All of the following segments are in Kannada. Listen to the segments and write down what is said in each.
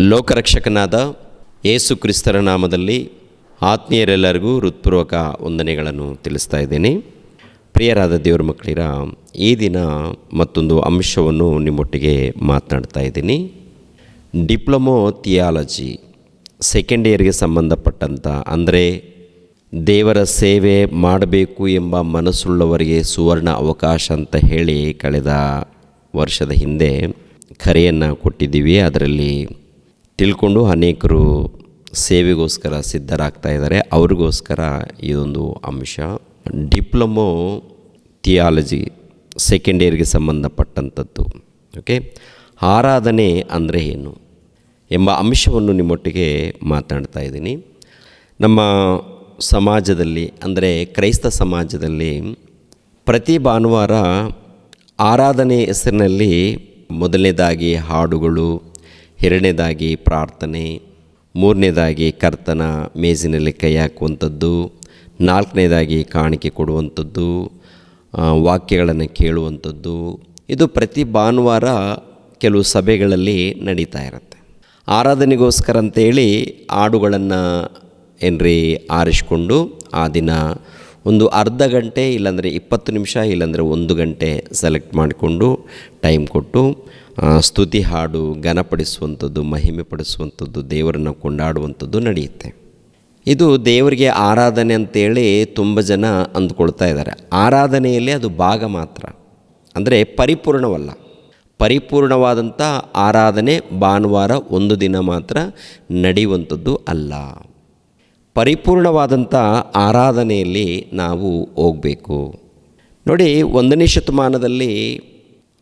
ಲೋಕರಕ್ಷಕನಾದ ಯೇಸು ಕ್ರಿಸ್ತರ ನಾಮದಲ್ಲಿ ಆತ್ಮೀಯರೆಲ್ಲರಿಗೂ ಹೃತ್ಪೂರ್ವಕ ವಂದನೆಗಳನ್ನು ತಿಳಿಸ್ತಾ ಇದ್ದೇನೆ. ಪ್ರಿಯರಾದ ದೇವರ ಮಕ್ಕಳಿರ, ಈ ದಿನ ಮತ್ತೊಂದು ಅಂಶವನ್ನು ನಿಮ್ಮೊಟ್ಟಿಗೆ ಮಾತನಾಡ್ತಾ ಇದ್ದೀನಿ. ಡಿಪ್ಲೊಮೊ ಥಿಯಾಲಜಿ ಸೆಕೆಂಡ್ ಇಯರ್ಗೆ ಸಂಬಂಧಪಟ್ಟಂಥ, ಅಂದರೆ ದೇವರ ಸೇವೆ ಮಾಡಬೇಕು ಎಂಬ ಮನಸ್ಸುಳ್ಳವರಿಗೆ ಸುವರ್ಣ ಅವಕಾಶ ಅಂತ ಹೇಳಿ ಕಳೆದ ವರ್ಷದ ಹಿಂದೆ ಕರೆಯನ್ನು ಕೊಟ್ಟಿದ್ದೀವಿ. ಅದರಲ್ಲಿ ತಿಳ್ಕೊಂಡು ಅನೇಕರು ಸೇವೆಗೋಸ್ಕರ ಸಿದ್ಧರಾಗ್ತಾ ಇದ್ದಾರೆ. ಅವ್ರಿಗೋಸ್ಕರ ಇದೊಂದು ಅಂಶ. ಡಿಪ್ಲೊಮೊ ಥಿಯಾಲಜಿ ಸೆಕೆಂಡ್ ಇಯರ್ಗೆ ಸಂಬಂಧಪಟ್ಟಂಥದ್ದು. ಓಕೆ, ಆರಾಧನೆ ಅಂದರೆ ಏನು ಎಂಬ ಅಂಶವನ್ನು ನಿಮ್ಮೊಟ್ಟಿಗೆ ಮಾತನಾಡ್ತಾ ಇದ್ದೀನಿ. ನಮ್ಮ ಸಮಾಜದಲ್ಲಿ, ಅಂದರೆ ಕ್ರೈಸ್ತ ಸಮಾಜದಲ್ಲಿ ಪ್ರತಿ ಭಾನುವಾರ ಆರಾಧನೆ ಹೆಸರಿನಲ್ಲಿ ಮೊದಲನೇದಾಗಿ ಹಾಡುಗಳು, ಎರಡನೇದಾಗಿ ಪ್ರಾರ್ಥನೆ, ಮೂರನೇದಾಗಿ ಕರ್ತನ ಮೇಜಿನಲ್ಲಿ ಕೈ ಹಾಕುವಂಥದ್ದು, ನಾಲ್ಕನೇದಾಗಿ ಕಾಣಿಕೆ ಕೊಡುವಂಥದ್ದು, ವಾಕ್ಯಗಳನ್ನು ಕೇಳುವಂಥದ್ದು. ಇದು ಪ್ರತಿ ಭಾನುವಾರ ಕೆಲವು ಸಭೆಗಳಲ್ಲಿ ನಡೀತಾ ಇರುತ್ತೆ. ಆರಾಧನೆಗೋಸ್ಕರ ಅಂತೇಳಿ ಹಾಡುಗಳನ್ನು ಆರಿಸಿಕೊಂಡು ಆ ದಿನ ಒಂದು ಅರ್ಧ ಗಂಟೆ, ಇಲ್ಲಾಂದರೆ 20 ನಿಮಿಷ, ಇಲ್ಲಾಂದರೆ 1 ಗಂಟೆ ಸೆಲೆಕ್ಟ್ ಮಾಡಿಕೊಂಡು ಟೈಮ್ ಕೊಟ್ಟು ಸ್ತುತಿ ಹಾಡು, ಘನಪಡಿಸುವಂಥದ್ದು, ಮಹಿಮೆ ಪಡಿಸುವಂಥದ್ದು, ದೇವರನ್ನು ಕೊಂಡಾಡುವಂಥದ್ದು ನಡೆಯುತ್ತೆ. ಇದು ದೇವರಿಗೆ ಆರಾಧನೆ ಅಂತೇಳಿ ತುಂಬ ಜನ ಅಂದ್ಕೊಳ್ತಾ ಇದ್ದಾರೆ. ಆರಾಧನೆಯಲ್ಲಿ ಅದು ಭಾಗ ಮಾತ್ರ, ಅಂದರೆ ಪರಿಪೂರ್ಣವಲ್ಲ. ಪರಿಪೂರ್ಣವಾದಂಥ ಆರಾಧನೆ ಭಾನುವಾರ ಒಂದು ದಿನ ಮಾತ್ರ ನಡೆಯುವಂಥದ್ದು ಅಲ್ಲ. ಪರಿಪೂರ್ಣವಾದಂಥ ಆರಾಧನೆಯಲ್ಲಿ ನಾವು ಹೋಗಬೇಕು. ನೋಡಿ, 1ನೇ ಶತಮಾನದಲ್ಲಿ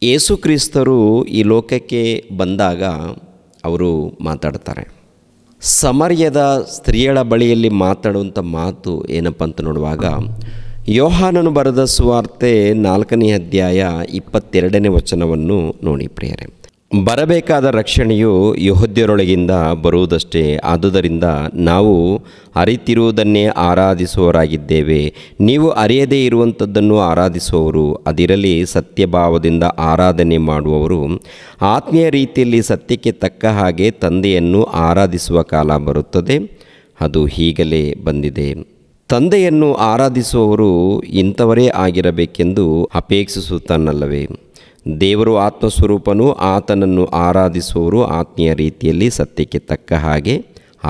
ಯೇಸು ಕ್ರಿಸ್ತರು ಈ ಲೋಕಕ್ಕೆ ಬಂದಾಗ ಅವರು ಮಾತಾಡ್ತಾರೆ. ಸಮರ್ಯದ ಸ್ತ್ರೀಯಳ ಬಳಿಯಲ್ಲಿ ಮಾತಾಡುವಂಥ ಮಾತು ಏನಪ್ಪ ಅಂತ ನೋಡುವಾಗ, ಯೋಹಾನನು ಬರೆದ ಸುವಾರ್ತೆ 4ನೇ ಅಧ್ಯಾಯ 22ನೇ ವಚನವನ್ನು ನೋಡಿ ಪ್ರಿಯರೇ. ಬರಬೇಕಾದ ರಕ್ಷಣೆಯು ಯೆಹೂದ್ಯರೊಳಗಿಂದ ಬರುವುದಷ್ಟೇ, ಆದುದರಿಂದ ನಾವು ಅರಿತಿರುವುದನ್ನೇ ಆರಾಧಿಸುವವರಾಗಿದ್ದೇವೆ. ನೀವು ಅರಿಯದೇ ಇರುವಂಥದ್ದನ್ನು ಆರಾಧಿಸುವವರು, ಅದಿರಲಿ ಸತ್ಯಭಾವದಿಂದ ಆರಾಧನೆ ಮಾಡುವವರು. ಆತ್ಮೀಯ ರೀತಿಯಲ್ಲಿ ಸತ್ಯಕ್ಕೆ ತಕ್ಕ ಹಾಗೆ ತಂದೆಯನ್ನು ಆರಾಧಿಸುವ ಕಾಲ ಬರುತ್ತದೆ, ಅದು ಈಗಲೇ ಬಂದಿದೆ. ತಂದೆಯನ್ನು ಆರಾಧಿಸುವವರು ಇಂಥವರೇ ಆಗಿರಬೇಕೆಂದು ಅಪೇಕ್ಷಿಸುತ್ತಾನಲ್ಲವೇ? ದೇವರು ಆತ್ಮಸ್ವರೂಪನು, ಆತನನ್ನು ಆರಾಧಿಸುವವರು ಆತ್ಮೀಯ ರೀತಿಯಲ್ಲಿ ಸತ್ಯಕ್ಕೆ ತಕ್ಕ ಹಾಗೆ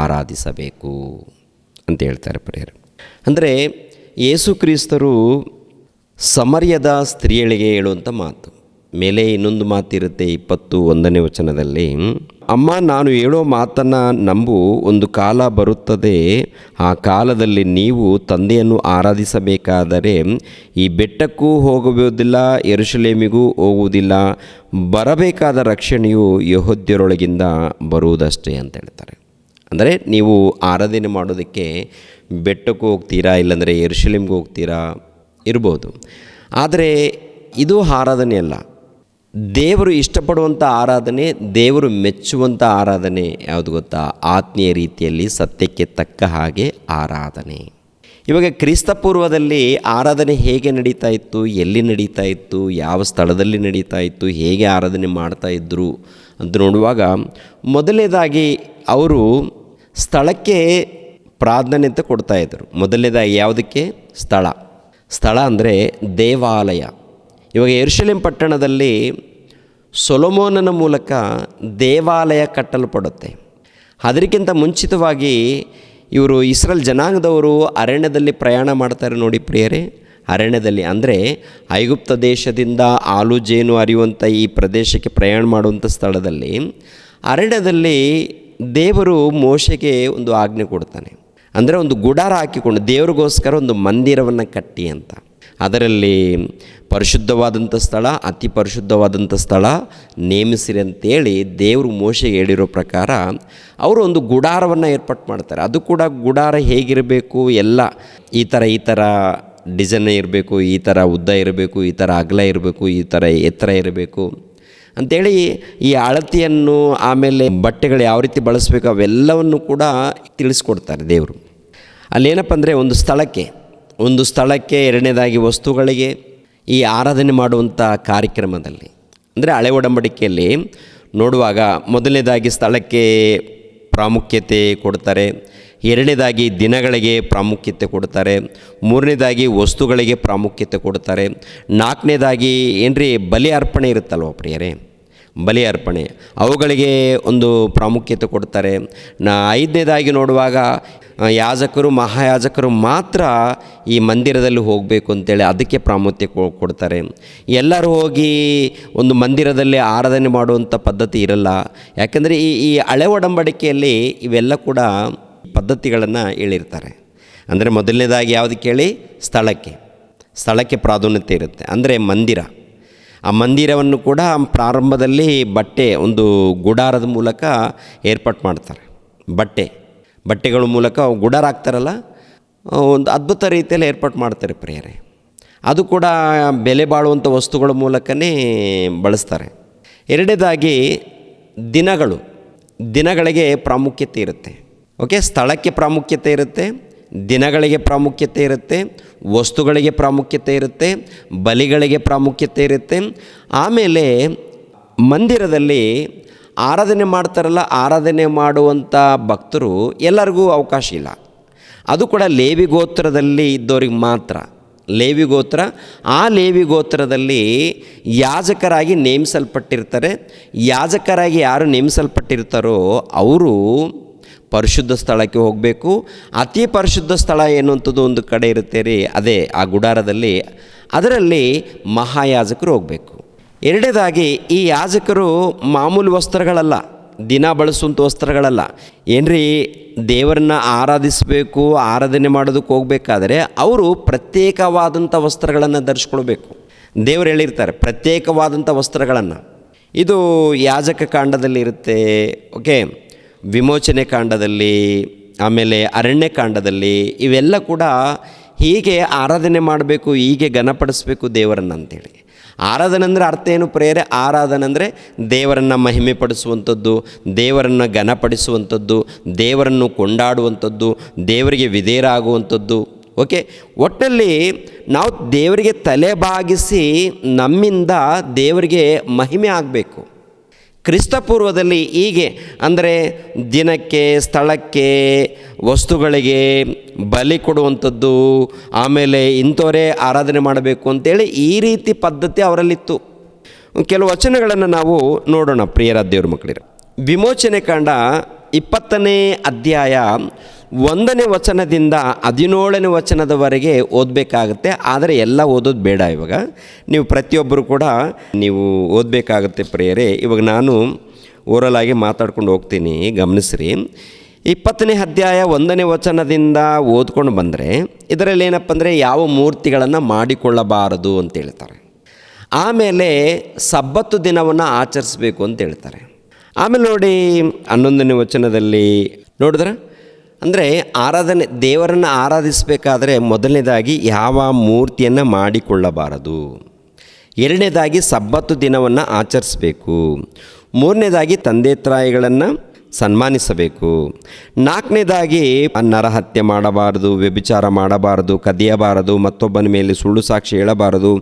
ಆರಾಧಿಸಬೇಕು ಅಂತ ಹೇಳ್ತಾರೆ ಪ್ರಿಯರೇ. ಅಂದರೆ ಯೇಸು ಕ್ರಿಸ್ತರು ಸಮರ್ಯದ ಸ್ತ್ರೀಯಳಿಗೆ ಹೇಳುವಂಥ ಮಾತು. ಮೇಲೆ ಇನ್ನೊಂದು ಮಾತಿರುತ್ತೆ 21ನೇ ವಚನದಲ್ಲಿ, ಅಮ್ಮ, ನಾನು ಹೇಳೋ ಮಾತನ್ನು ನಂಬು, ಒಂದು ಕಾಲ ಬರುತ್ತದೆ, ಆ ಕಾಲದಲ್ಲಿ ನೀವು ತಂದೆಯನ್ನು ಆರಾಧಿಸಬೇಕಾದರೆ ಈ ಬೆಟ್ಟಕ್ಕೂ ಹೋಗುವುದಿಲ್ಲ, ಯೆರೂಸಲೇಮಿಗೂ ಹೋಗುವುದಿಲ್ಲ. ಬರಬೇಕಾದ ರಕ್ಷಣೆಯು ಯೆಹೂದ್ಯರೊಳಗಿಂದ ಬರುವುದಷ್ಟೇ ಅಂತ ಹೇಳ್ತಾರೆ. ಅಂದರೆ ನೀವು ಆರಾಧನೆ ಮಾಡೋದಕ್ಕೆ ಬೆಟ್ಟಕ್ಕೂ ಹೋಗ್ತೀರಾ, ಇಲ್ಲಾಂದರೆ ಯೆರೂಸಲೇಮಿಗೂ ಹೋಗ್ತೀರಾ ಇರ್ಬೋದು. ಆದರೆ ಇದು ಆರಾಧನೆ ಅಲ್ಲ. ದೇವರು ಇಷ್ಟಪಡುವಂಥ ಆರಾಧನೆ, ದೇವರು ಮೆಚ್ಚುವಂಥ ಆರಾಧನೆ ಯಾವುದು ಗೊತ್ತಾ? ಆತ್ಮೀಯ ರೀತಿಯಲ್ಲಿ ಸತ್ಯಕ್ಕೆ ತಕ್ಕ ಹಾಗೆ ಆರಾಧನೆ. ಇವಾಗ ಕ್ರಿಸ್ತಪೂರ್ವದಲ್ಲಿ ಆರಾಧನೆ ಹೇಗೆ ನಡೀತಾ ಇತ್ತು, ಎಲ್ಲಿ ನಡೀತಾ ಇತ್ತು, ಯಾವ ಸ್ಥಳದಲ್ಲಿ ನಡೀತಾ ಇತ್ತು, ಹೇಗೆ ಆರಾಧನೆ ಮಾಡ್ತಾ ಇದ್ದರು ಅಂತ ನೋಡುವಾಗ, ಮೊದಲನೇದಾಗಿ ಅವರು ಸ್ಥಳಕ್ಕೆ ಪ್ರಾಧಾನ್ಯತೆ ಕೊಡ್ತಾಯಿದ್ರು. ಮೊದಲನೇದಾಗಿ ಯಾವುದಕ್ಕೆ? ಸ್ಥಳ ಅಂದರೆ ದೇವಾಲಯ. ಇವಾಗ ಯೆರೂಸಲೇಮ್ ಪಟ್ಟಣದಲ್ಲಿ ಸೊಲೊಮೋನನ ಮೂಲಕ ದೇವಾಲಯ ಕಟ್ಟಲ್ಪಡುತ್ತೆ. ಅದಕ್ಕಿಂತ ಮುಂಚಿತವಾಗಿ ಇವರು ಇಸ್ರೇಲ್ ಜನಾಂಗದವರು ಅರಣ್ಯದಲ್ಲಿ ಪ್ರಯಾಣ ಮಾಡ್ತಾರೆ ನೋಡಿ ಪ್ರಿಯರೇ. ಅರಣ್ಯದಲ್ಲಿ ಅಂದರೆ ಐಗುಪ್ತ ದೇಶದಿಂದ ಹಾಲು ಜೇನು ಹರಿಯುವಂಥ ಈ ಪ್ರದೇಶಕ್ಕೆ ಪ್ರಯಾಣ ಮಾಡುವಂಥ ಸ್ಥಳದಲ್ಲಿ, ಅರಣ್ಯದಲ್ಲಿ ದೇವರು ಮೋಶೆಗೆ ಒಂದು ಆಜ್ಞೆ ಕೊಡ್ತಾನೆ. ಅಂದರೆ ಒಂದು ಗುಡಾರ ಹಾಕಿಕೊಂಡು ದೇವರಿಗೋಸ್ಕರ ಒಂದು ಮಂದಿರವನ್ನು ಕಟ್ಟಿ ಅಂತ. ಅದರಲ್ಲಿ ಪರಿಶುದ್ಧವಾದಂಥ ಸ್ಥಳ, ಅತಿ ಪರಿಶುದ್ಧವಾದಂಥ ಸ್ಥಳ ನೇಮಿಸಿರಿ ಅಂತೇಳಿ ದೇವರು ಮೋಶೆಗೆ ಹೇಳಿರೋ ಪ್ರಕಾರ ಅವರು ಒಂದು ಗುಡಾರವನ್ನು ಏರ್ಪಾటు ಮಾಡ್ತಾರೆ. ಅದು ಕೂಡ ಗುಡಾರ ಹೇಗಿರಬೇಕು, ಎಲ್ಲ ಈ ಥರ ಡಿಸೈನ್ ಇರಬೇಕು, ಈ ಥರ ಉದ್ದ ಇರಬೇಕು, ಈ ಥರ ಅಗಲ ಇರಬೇಕು, ಈ ಥರ ಎತ್ತರ ಇರಬೇಕು ಅಂಥೇಳಿ ಈ ಅಳತೆಯನ್ನು, ಆಮೇಲೆ ಬಟ್ಟೆಗಳು ಯಾವ ರೀತಿ ಬಳಸಬೇಕು ಅವೆಲ್ಲವನ್ನು ಕೂಡ ತಿಳಿಸ್ಕೊಡ್ತಾರೆ ದೇವರು. ಅಲ್ಲೇನಪ್ಪ ಅಂದರೆ ಒಂದು ಸ್ಥಳಕ್ಕೆ ಎರಡನೇದಾಗಿ ವಸ್ತುಗಳಿಗೆ ಈ ಆರಾಧನೆ ಮಾಡುವಂಥ ಕಾರ್ಯಕ್ರಮದಲ್ಲಿ, ಅಂದರೆ ಹಳೆ ಒಡಂಬಡಿಕೆಯಲ್ಲಿ ನೋಡುವಾಗ ಮೊದಲನೇದಾಗಿ ಸ್ಥಳಕ್ಕೆ ಪ್ರಾಮುಖ್ಯತೆ ಕೊಡ್ತಾರೆ, ಎರಡನೇದಾಗಿ ದಿನಗಳಿಗೆ ಪ್ರಾಮುಖ್ಯತೆ ಕೊಡ್ತಾರೆ, ಮೂರನೇದಾಗಿ ವಸ್ತುಗಳಿಗೆ ಪ್ರಾಮುಖ್ಯತೆ ಕೊಡ್ತಾರೆ, ನಾಲ್ಕನೇದಾಗಿ ಏನ್ರಿ ಬಲಿ ಅರ್ಪಣೆ ಇರುತ್ತಲ್ವ ಪ್ರಿಯರೇ, ಬಲಿ ಅರ್ಪಣೆ ಅವುಗಳಿಗೆ ಒಂದು ಪ್ರಾಮುಖ್ಯತೆ ಕೊಡ್ತಾರೆ. ಐದನೇದಾಗಿ ನೋಡುವಾಗ ಯಾಜಕರು ಮಹಾಯಾಜಕರು ಮಾತ್ರ ಈ ಮಂದಿರದಲ್ಲಿ ಹೋಗಬೇಕು ಅಂತೇಳಿ ಅದಕ್ಕೆ ಪ್ರಾಮುಖ್ಯತೆ ಕೊಡ್ತಾರೆ. ಎಲ್ಲರೂ ಹೋಗಿ ಒಂದು ಮಂದಿರದಲ್ಲಿ ಆರಾಧನೆ ಮಾಡುವಂಥ ಪದ್ಧತಿ ಇರಲ್ಲ. ಯಾಕೆಂದರೆ ಈ ಹಳೆ ಒಡಂಬಡಿಕೆಯಲ್ಲಿ ಇವೆಲ್ಲ ಕೂಡ ಪದ್ಧತಿಗಳನ್ನು ಹೇಳಿರ್ತಾರೆ. ಅಂದರೆ ಮೊದಲನೇದಾಗಿ ಯಾವುದಕ್ಕೆ ಹೇಳಿ, ಸ್ಥಳಕ್ಕೆ ಪ್ರಾಧಾನ್ಯತೆ ಇರುತ್ತೆ. ಅಂದರೆ ಮಂದಿರ, ಆ ಮಂದಿರವನ್ನು ಕೂಡ ಪ್ರಾರಂಭದಲ್ಲಿ ಒಂದು ಗುಡಾರದ ಮೂಲಕ ಏರ್ಪಾಟ್ ಮಾಡ್ತಾರೆ. ಬಟ್ಟೆಗಳ ಮೂಲಕ ಗುಡಾರ ಹಾಕ್ತಾರಲ್ಲ, ಒಂದು ಅದ್ಭುತ ರೀತಿಯಲ್ಲಿ ಏರ್ಪಾಟ್ ಮಾಡ್ತಾರೆ ಪ್ರಿಯರೇ. ಅದು ಕೂಡ ಬೆಲೆ ಬಾಳುವಂಥ ವಸ್ತುಗಳ ಮೂಲಕನೇ ಬಳಸ್ತಾರೆ. ಎರಡನೇದಾಗಿ ದಿನಗಳಿಗೆ ಪ್ರಾಮುಖ್ಯತೆ ಇರುತ್ತೆ. ಓಕೆ, ಸ್ಥಳಕ್ಕೆ ಪ್ರಾಮುಖ್ಯತೆ ಇರುತ್ತೆ, ದಿನಗಳಿಗೆ ಪ್ರಾಮುಖ್ಯತೆ ಇರುತ್ತೆ, ವಸ್ತುಗಳಿಗೆ ಪ್ರಾಮುಖ್ಯತೆ ಇರುತ್ತೆ, ಬಲಿಗಳಿಗೆ ಪ್ರಾಮುಖ್ಯತೆ ಇರುತ್ತೆ. ಆಮೇಲೆ ಮಂದಿರದಲ್ಲಿ ಆರಾಧನೆ ಮಾಡ್ತಾರಲ್ಲ, ಆರಾಧನೆ ಮಾಡುವಂಥ ಭಕ್ತರು ಎಲ್ಲರಿಗೂ ಅವಕಾಶ ಇಲ್ಲ. ಅದು ಕೂಡ ಲೇವಿ ಗೋತ್ರದಲ್ಲಿ ಇದ್ದವ್ರಿಗೆ ಮಾತ್ರ. ಲೇವಿ ಗೋತ್ರದಲ್ಲಿ ಯಾಜಕರಾಗಿ ನೇಮಿಸಲ್ಪಟ್ಟಿರ್ತಾರೆ. ಯಾಜಕರಾಗಿ ಯಾರು ನೇಮಿಸಲ್ಪಟ್ಟಿರ್ತಾರೋ ಅವರು ಪರಿಶುದ್ಧ ಸ್ಥಳಕ್ಕೆ ಹೋಗಬೇಕು. ಅತಿ ಪರಿಶುದ್ಧ ಸ್ಥಳ ಎನ್ನುವಂಥದ್ದು ಒಂದು ಕಡೆ ಇರುತ್ತೆ ರೀ, ಅದೇ ಆ ಗುಡಾರದಲ್ಲಿ, ಅದರಲ್ಲಿ ಮಹಾಯಾಜಕರು ಹೋಗಬೇಕು. ಎರಡನೇದಾಗಿ ಈ ಯಾಜಕರು ಮಾಮೂಲಿ ವಸ್ತ್ರಗಳಲ್ಲ, ದಿನ ಬಳಸುವಂಥ ವಸ್ತ್ರಗಳಲ್ಲ. ಏನ್ರಿ, ದೇವರನ್ನ ಆರಾಧಿಸಬೇಕು, ಆರಾಧನೆ ಮಾಡೋದಕ್ಕೆ ಹೋಗಬೇಕಾದ್ರೆ ಅವರು ಪ್ರತ್ಯೇಕವಾದಂಥ ವಸ್ತ್ರಗಳನ್ನು ಧರಿಸ್ಕೊಳ್ಬೇಕು. ದೇವರು ಹೇಳಿರ್ತಾರೆ ಪ್ರತ್ಯೇಕವಾದಂಥ ವಸ್ತ್ರಗಳನ್ನು. ಇದು ಯಾಜಕ ಕಾಂಡದಲ್ಲಿ ಇರುತ್ತೆ. ಓಕೆ, ವಿಮೋಚನೆ ಕಾಂಡದಲ್ಲಿ, ಆಮೇಲೆ ಅರಣ್ಯಕಾಂಡದಲ್ಲಿ ಇವೆಲ್ಲ ಕೂಡ ಹೀಗೆ ಆರಾಧನೆ ಮಾಡಬೇಕು, ಹೀಗೆ ಘನಪಡಿಸ್ಬೇಕು ದೇವರನ್ನು ಅಂತೇಳಿ. ಆರಾಧನೆ ಅಂದರೆ ಅರ್ಥ ಏನು ಪ್ರಿಯರೇ? ಆರಾಧನೆ ಅಂದರೆ ದೇವರನ್ನು ಮಹಿಮೆ ಪಡಿಸುವಂಥದ್ದು, ದೇವರನ್ನು ಘನಪಡಿಸುವಂಥದ್ದು, ದೇವರನ್ನು ಕೊಂಡಾಡುವಂಥದ್ದು, ದೇವರಿಗೆ ವಿಧೇಯರಾಗುವಂಥದ್ದು. ಓಕೆ, ಒಟ್ಟಲ್ಲಿ ನಾವು ದೇವರಿಗೆ ತಲೆ ಬಾಗಿಸಿ ನಮ್ಮಿಂದ ದೇವರಿಗೆ ಮಹಿಮೆ ಆಗಬೇಕು. ಕ್ರಿಸ್ತಪೂರ್ವದಲ್ಲಿ ಹೀಗೆ ಅಂದರೆ ದಿನಕ್ಕೆ, ಸ್ಥಳಕ್ಕೆ, ವಸ್ತುಗಳಿಗೆ ಬಲಿ ಕೊಡುವಂಥದ್ದು, ಆಮೇಲೆ ಇಂಥವರೇ ಆರಾಧನೆ ಮಾಡಬೇಕು ಅಂತೇಳಿ ಈ ರೀತಿ ಪದ್ಧತಿ ಅವರಲ್ಲಿತ್ತು. ಕೆಲವು ವಚನಗಳನ್ನು ನಾವು ನೋಡೋಣ ಪ್ರಿಯರ ದೇವ್ರ ಮಕ್ಕಳಿರ. ವಿಮೋಚನೆ ಕಾಂಡ 20ನೇ ಅಧ್ಯಾಯ 1ನೇ ವಚನದಿಂದ 17ನೇ ವಚನದವರೆಗೆ ಓದಬೇಕಾಗುತ್ತೆ. ಆದರೆ ಎಲ್ಲ ಓದೋದು ಬೇಡ. ಇವಾಗ ನೀವು ಪ್ರತಿಯೊಬ್ಬರು ಕೂಡ ನೀವು ಓದಬೇಕಾಗುತ್ತೆ ಪ್ರಿಯರೇ. ಇವಾಗ ನಾನು ಓರಲಾಗಿ ಮಾತಾಡ್ಕೊಂಡು ಹೋಗ್ತೀನಿ, ಗಮನಿಸ್ರಿ. 20ನೇ ಅಧ್ಯಾಯ 1ನೇ ವಚನದಿಂದ ಓದ್ಕೊಂಡು ಬಂದರೆ ಇದರಲ್ಲಿ ಏನಪ್ಪ ಅಂದರೆ ಯಾವ ಮೂರ್ತಿಗಳನ್ನು ಮಾಡಿಕೊಳ್ಳಬಾರದು ಅಂತ ಹೇಳ್ತಾರೆ. ಆಮೇಲೆ ಸಬ್ಬತ್ತು ದಿನವನ್ನು ಆಚರಿಸಬೇಕು ಅಂತ ಹೇಳ್ತಾರೆ. ಆಮೇಲೆ ನೋಡಿ 11ನೇ ವಚನದಲ್ಲಿ ನೋಡಿದ್ರೆ, ಅಂದರೆ ದೇವರನ್ನು ಆರಾಧಿಸಬೇಕಾದ್ರೆ ಮೊದಲನೇದಾಗಿ ಯಾವ ಮೂರ್ತಿಯನ್ನು ಮಾಡಿಕೊಳ್ಳಬಾರದು, ಎರಡನೇದಾಗಿ ಸಬ್ಬತ್ತು ದಿನವನ್ನು ಆಚರಿಸಬೇಕು, ಮೂರನೇದಾಗಿ ತಂದೆ ತಾಯಿಗಳನ್ನು ಸನ್ಮಾನಿಸಬೇಕು, ನಾಲ್ಕನೇದಾಗಿ ನರಹತ್ಯೆ ಮಾಡಬಾರದು, ವ್ಯಭಿಚಾರ ಮಾಡಬಾರದು, ಕದಿಯಬಾರದು, ಮತ್ತೊಬ್ಬನ ಮೇಲೆ ಸುಳ್ಳು ಸಾಕ್ಷಿ ಹೇಳಬಾರದು,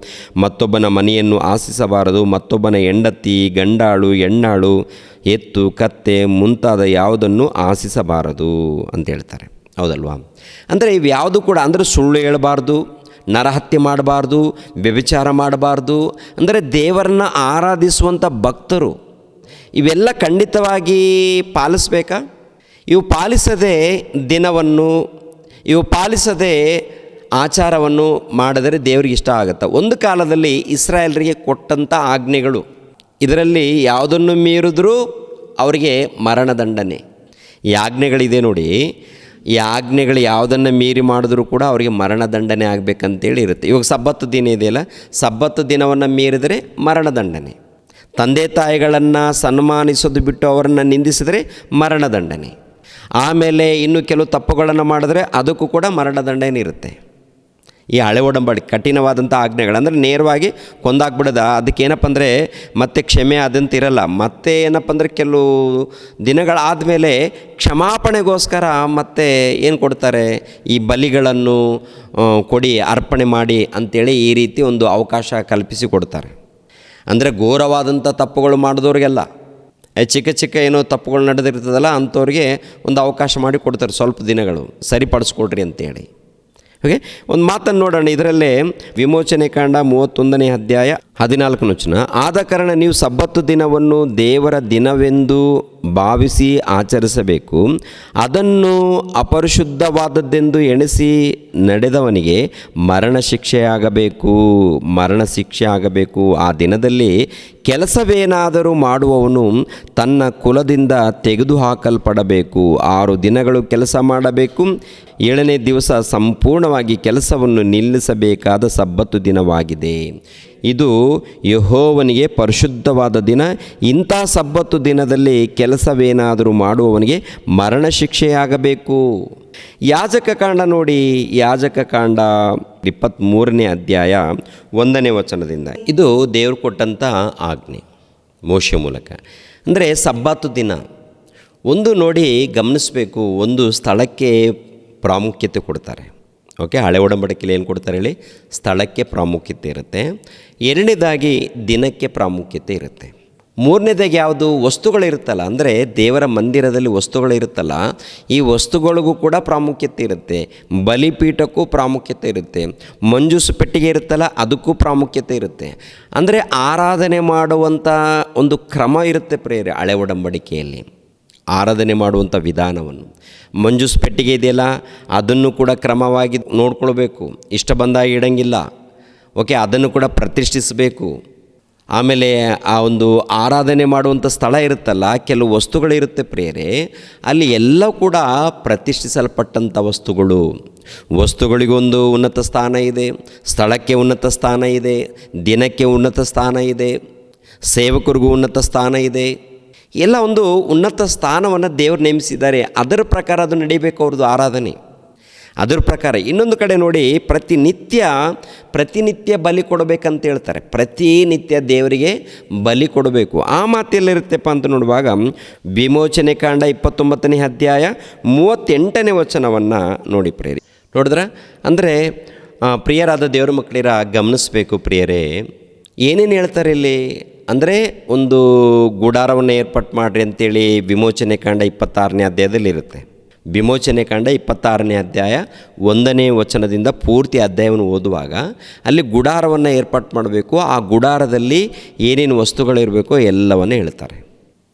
ಮತ್ತೊಬ್ಬನ ಮನೆಯನ್ನು ಆಶಿಸಬಾರದು, ಮತ್ತೊಬ್ಬನ ಹೆಂಡತಿ, ಗಂಡಾಳು, ಹೆಣ್ಣಾಳು, ಎತ್ತು, ಕತ್ತೆ ಮುಂತಾದ ಯಾವುದನ್ನು ಆಶಿಸಬಾರದು ಅಂತ ಹೇಳ್ತಾರೆ. ಹೌದಲ್ವಾ? ಅಂದರೆ ಇವು ಯಾವುದು ಕೂಡ ಅಂದರೆ ಸುಳ್ಳು ಹೇಳಬಾರ್ದು, ನರಹತ್ಯೆ ಮಾಡಬಾರ್ದು, ವ್ಯಭಿಚಾರ ಮಾಡಬಾರ್ದು. ಅಂದರೆ ದೇವರನ್ನ ಆರಾಧಿಸುವಂಥ ಭಕ್ತರು ಇವೆಲ್ಲ ಖಂಡಿತವಾಗಿ ಪಾಲಿಸಬೇಕಾ? ಇವು ಪಾಲಿಸದೆ ದಿನವನ್ನು, ಇವು ಪಾಲಿಸದೆ ಆಚಾರವನ್ನು ಮಾಡಿದರೆ ದೇವರಿಗೆ ಇಷ್ಟ ಆಗುತ್ತೆ. ಒಂದು ಕಾಲದಲ್ಲಿ ಇಸ್ರಾಯೇಲರಿಗೆ ಕೊಟ್ಟಂಥ ಆಜ್ಞೆಗಳು, ಇದರಲ್ಲಿ ಯಾವುದನ್ನು ಮೀರಿದ್ರೂ ಅವರಿಗೆ ಮರಣದಂಡನೆ. ಈ ಆಜ್ಞೆಗಳಿದೆ ನೋಡಿ, ಈ ಆಜ್ಞೆಗಳು ಯಾವುದನ್ನು ಮೀರಿ ಮಾಡಿದ್ರೂ ಕೂಡ ಅವರಿಗೆ ಮರಣದಂಡನೆ ಆಗಬೇಕಂತೇಳಿ ಇರುತ್ತೆ. ಇವಾಗ ಸಬ್ಬತ್ತು ದಿನ ಇದೆಯಲ್ಲ, ಸಬ್ಬತ್ತು ದಿನವನ್ನು ಮೀರಿದರೆ ಮರಣದಂಡನೆ. ತಂದೆ ತಾಯಿಗಳನ್ನು ಸನ್ಮಾನಿಸೋದು ಬಿಟ್ಟು ಅವರನ್ನು ನಿಂದಿಸಿದರೆ ಮರಣದಂಡನೆ. ಆಮೇಲೆ ಇನ್ನು ಕೆಲವು ತಪ್ಪುಗಳನ್ನು ಮಾಡಿದ್ರೆ ಅದಕ್ಕೂ ಕೂಡ ಮರಣದಂಡನೆ ಇರುತ್ತೆ. ಈ ಹಳೆ ಒಡಂಬಡಿಕೆ ಕಠಿಣವಾದಂಥ ಆಜ್ಞೆಗಳು ಅಂದರೆ ನೇರವಾಗಿ ಕೊಂದಾಕ್ಬಿಡೋದು. ಅದಕ್ಕೇನಪ್ಪ ಅಂದರೆ ಮತ್ತೆ ಕ್ಷಮೆ ಆದಂತಿರಲ್ಲ. ಮತ್ತೆ ಏನಪ್ಪ ಅಂದರೆ ಕೆಲವು ದಿನಗಳಾದಮೇಲೆ ಕ್ಷಮಾಪಣೆಗೋಸ್ಕರ ಮತ್ತೆ ಏನು ಕೊಡ್ತಾರೆ, ಈ ಬಲಿಗಳನ್ನು ಕೊಡಿ, ಅರ್ಪಣೆ ಮಾಡಿ ಅಂಥೇಳಿ ಈ ರೀತಿ ಒಂದು ಅವಕಾಶ ಕಲ್ಪಿಸಿ ಕೊಡ್ತಾರೆ. ಅಂದರೆ ಘೋರವಾದಂಥ ತಪ್ಪುಗಳು ಮಾಡಿದವ್ರಿಗೆಲ್ಲ, ಚಿಕ್ಕ ಚಿಕ್ಕ ಏನೋ ತಪ್ಪುಗಳು ನಡೆದಿರ್ತದಲ್ಲ ಅಂಥವ್ರಿಗೆ ಒಂದು ಅವಕಾಶ ಮಾಡಿ ಕೊಡ್ತಾರೆ, ಸ್ವಲ್ಪ ದಿನಗಳು ಸರಿಪಡಿಸ್ಕೊಡ್ರಿ ಅಂತೇಳಿ. ಓಕೆ, ಒಂದು ಮಾತನ್ನು ನೋಡೋಣ. ಇದರಲ್ಲೇ ವಿಮೋಚನೆ ಕಾಂಡ 31ನೇ ಅಧ್ಯಾಯ 14ನೇ ವಚನ. ಆದ ಕಾರಣ ನೀವು ಸಬ್ಬತ್ತು ದಿನವನ್ನು ದೇವರ ದಿನವೆಂದು ಭಾವಿಸಿ ಆಚರಿಸಬೇಕು. ಅದನ್ನು ಅಪರಿಶುದ್ಧವಾದದ್ದೆಂದು ಎಣಿಸಿ ನಡೆದವನಿಗೆ ಮರಣ ಶಿಕ್ಷೆ ಆಗಬೇಕು. ಆ ದಿನದಲ್ಲಿ ಕೆಲಸವೇನಾದರೂ ಮಾಡುವವನು ತನ್ನ ಕುಲದಿಂದ ತೆಗೆದುಹಾಕಲ್ಪಡಬೇಕು. 6 ದಿನಗಳು ಕೆಲಸ ಮಾಡಬೇಕು, 7ನೇ ದಿವಸ ಸಂಪೂರ್ಣವಾಗಿ ಕೆಲಸವನ್ನು ನಿಲ್ಲಿಸಬೇಕಾದ ಸಬ್ಬತ್ತು ದಿನವಾಗಿದೆ. ಇದು ಯೆಹೋವನಿಗೆ ಪರಿಶುದ್ಧವಾದ ದಿನ. ಇಂಥ ಸಬ್ಬತ್ತು ದಿನದಲ್ಲಿ ಕೆಲಸವೇನಾದರೂ ಮಾಡುವವನಿಗೆ ಮರಣ ಶಿಕ್ಷೆಯಾಗಬೇಕು. ಯಾಜಕ ಕಾಂಡ ನೋಡಿ, ಯಾಜಕ ಕಾಂಡ 23ನೇ ಅಧ್ಯಾಯ 1ನೇ ವಚನದಿಂದ. ಇದು ದೇವರು ಕೊಟ್ಟಂಥ ಆಜ್ಞೆ ಮೋಶೆ ಮೂಲಕ. ಅಂದರೆ ಸಬ್ಬತ್ತು ದಿನ ಒಂದು ನೋಡಿ ಗಮನಿಸಬೇಕು, ಒಂದು ಸ್ಥಳಕ್ಕೆ ಪ್ರಾಮುಖ್ಯತೆ ಕೊಡ್ತಾರೆ. ಓಕೆ, ಹಳೆ ಒಡಂಬಡಿಕೆಯಲ್ಲಿ ಏನು ಕೊಡ್ತಾರೆ ಹೇಳಿ? ಸ್ಥಳಕ್ಕೆ ಪ್ರಾಮುಖ್ಯತೆ ಇರುತ್ತೆ. 2ನೇದಾಗಿ ದಿನಕ್ಕೆ ಪ್ರಾಮುಖ್ಯತೆ ಇರುತ್ತೆ. 3ನೇದಾಗಿ ಯಾವುದು? ವಸ್ತುಗಳಿರುತ್ತಲ್ಲ, ಅಂದರೆ ದೇವರ ಮಂದಿರದಲ್ಲಿ ವಸ್ತುಗಳಿರುತ್ತಲ್ಲ, ಈ ವಸ್ತುಗಳಿಗೂ ಕೂಡ ಪ್ರಾಮುಖ್ಯತೆ ಇರುತ್ತೆ. ಬಲಿಪೀಠಕ್ಕೂ ಪ್ರಾಮುಖ್ಯತೆ ಇರುತ್ತೆ. ಮಂಜೂಸು ಪೆಟ್ಟಿಗೆ ಇರುತ್ತಲ್ಲ, ಅದಕ್ಕೂ ಪ್ರಾಮುಖ್ಯತೆ ಇರುತ್ತೆ. ಅಂದರೆ ಆರಾಧನೆ ಮಾಡುವಂಥ ಒಂದು ಕ್ರಮ ಇರುತ್ತೆ ಪ್ರಿಯರೇ ಹಳೆ ಒಡಂಬಡಿಕೆಯಲ್ಲಿ. ಆರಾಧನೆ ಮಾಡುವಂಥ ವಿಧಾನವನ್ನು, ಮಂಜೂಸು ಪೆಟ್ಟಿಗೆ ಇದೆಯಲ್ಲ, ಅದನ್ನು ಕೂಡ ಕ್ರಮವಾಗಿ ನೋಡ್ಕೊಳ್ಬೇಕು, ಇಷ್ಟ ಬಂದಾಗ ಇಡಂಗಿಲ್ಲ. ಓಕೆ, ಅದನ್ನು ಕೂಡ ಪ್ರತಿಷ್ಠಿಸಬೇಕು. ಆಮೇಲೆ ಆ ಒಂದು ಆರಾಧನೆ ಮಾಡುವಂಥ ಸ್ಥಳ ಇರುತ್ತಲ್ಲ, ಕೆಲವು ವಸ್ತುಗಳಿರುತ್ತೆ ಪ್ರಿಯರೇ, ಅಲ್ಲಿ ಎಲ್ಲ ಕೂಡ ಪ್ರತಿಷ್ಠಿಸಲ್ಪಟ್ಟಂಥ ವಸ್ತುಗಳಿಗೊಂದು ಉನ್ನತ ಸ್ಥಾನ ಇದೆ, ಸ್ಥಳಕ್ಕೆ ಉನ್ನತ ಸ್ಥಾನ ಇದೆ, ದಿನಕ್ಕೆ ಉನ್ನತ ಸ್ಥಾನ ಇದೆ, ಸೇವಕರಿಗೂ ಉನ್ನತ ಸ್ಥಾನ ಇದೆ. ಎಲ್ಲ ಒಂದು ಉನ್ನತ ಸ್ಥಾನವನ್ನು ದೇವರು ನೇಮಿಸಿದ್ದಾರೆ. ಅದರ ಪ್ರಕಾರ ಅದು ನಡೀಬೇಕು ಅವ್ರದ್ದು ಆರಾಧನೆ, ಅದರ ಪ್ರಕಾರ. ಇನ್ನೊಂದು ಕಡೆ ನೋಡಿ, ಪ್ರತಿನಿತ್ಯ ಬಲಿ ಕೊಡಬೇಕಂತ ಹೇಳ್ತಾರೆ. ಪ್ರತಿನಿತ್ಯ ದೇವರಿಗೆ ಬಲಿ ಕೊಡಬೇಕು. ಆ ಮಾತೆಲ್ಲಿರುತ್ತೆಪ್ಪ ಅಂತ ನೋಡುವಾಗ ವಿಮೋಚನೆ ಕಾಂಡ 29ನೇ ಅಧ್ಯಾಯ 38ನೇ ವಚನವನ್ನು ನೋಡಿ ಪ್ರಿಯರೇ. ನೋಡಿದ್ರ? ಅಂದರೆ ಪ್ರಿಯರಾದ ದೇವರ ಮಕ್ಕಳಿರ ಗಮನಿಸಬೇಕು ಪ್ರಿಯರೇ, ಏನೇನು ಹೇಳ್ತಾರೆ ಇಲ್ಲಿ ಅಂದರೆ, ಒಂದು ಗುಡಾರವನ್ನು ಏರ್ಪಾಟ್ ಮಾಡಿರಿ ಅಂತೇಳಿ ವಿಮೋಚನೆ ಕಾಂಡ 26ನೇ ಅಧ್ಯಾಯದಲ್ಲಿ ಇರುತ್ತೆ. ವಿಮೋಚನೆ ಕಾಂಡ 26ನೇ ಅಧ್ಯಾಯ 1ನೇ ವಚನದಿಂದ ಪೂರ್ತಿ ಅಧ್ಯಾಯವನ್ನು ಓದುವಾಗ ಅಲ್ಲಿ ಗುಡಾರವನ್ನು ಏರ್ಪಾಟ್ ಮಾಡಬೇಕು. ಆ ಗುಡಾರದಲ್ಲಿ ಏನೇನು ವಸ್ತುಗಳಿರಬೇಕೋ ಎಲ್ಲವನ್ನೂ ಹೇಳ್ತಾರೆ,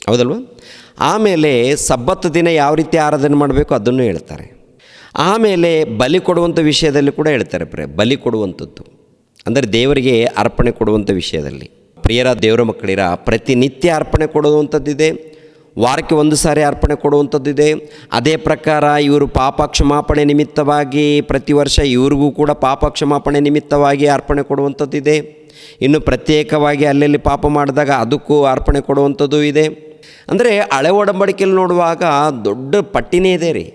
ಹೌದಲ್ವ? ಆಮೇಲೆ ಸಬ್ಬತ್ತು ದಿನ ಯಾವ ರೀತಿ ಆರಾಧನೆ ಮಾಡಬೇಕು ಅದನ್ನು ಹೇಳ್ತಾರೆ. ಆಮೇಲೆ ಬಲಿ ಕೊಡುವಂಥ ವಿಷಯದಲ್ಲಿ ಕೂಡ ಹೇಳ್ತಾರೆ. ಬಲಿ ಕೊಡುವಂಥದ್ದು ಅಂದರೆ ದೇವರಿಗೆ ಅರ್ಪಣೆ ಕೊಡುವಂಥ ವಿಷಯದಲ್ಲಿ. ಪ್ರಿಯರ ದೇವರ ಮಕ್ಕಳಿರ, ಪ್ರತಿನಿತ್ಯ ಅರ್ಪಣೆ ಕೊಡುವಂಥದ್ದಿದೆ, ವಾರಕ್ಕೆ 1 ಸಾರಿ ಅರ್ಪಣೆ ಕೊಡುವಂಥದ್ದಿದೆ. ಅದೇ ಪ್ರಕಾರ ಇವರು ಪಾಪ ಕ್ಷಮಾಪಣೆ ನಿಮಿತ್ತವಾಗಿ ಪ್ರತಿ ವರ್ಷ ಇವ್ರಿಗೂ ಕೂಡ ಪಾಪ ಕ್ಷಮಾಪಣೆ ನಿಮಿತ್ತವಾಗಿ ಅರ್ಪಣೆ ಕೊಡುವಂಥದ್ದಿದೆ. ಇನ್ನು ಪ್ರತ್ಯೇಕವಾಗಿ ಅಲ್ಲಲ್ಲಿ ಪಾಪ ಮಾಡಿದಾಗ ಅದಕ್ಕೂ ಅರ್ಪಣೆ ಕೊಡುವಂಥದ್ದು ಇದೆ. ಅಂದರೆ ಹಳೆ ಒಡಂಬಡಿಕೆಯಲ್ಲಿ ನೋಡುವಾಗ ದೊಡ್ಡ ಪಟ್ಟಿನೇ ಇದೆ ರೀ.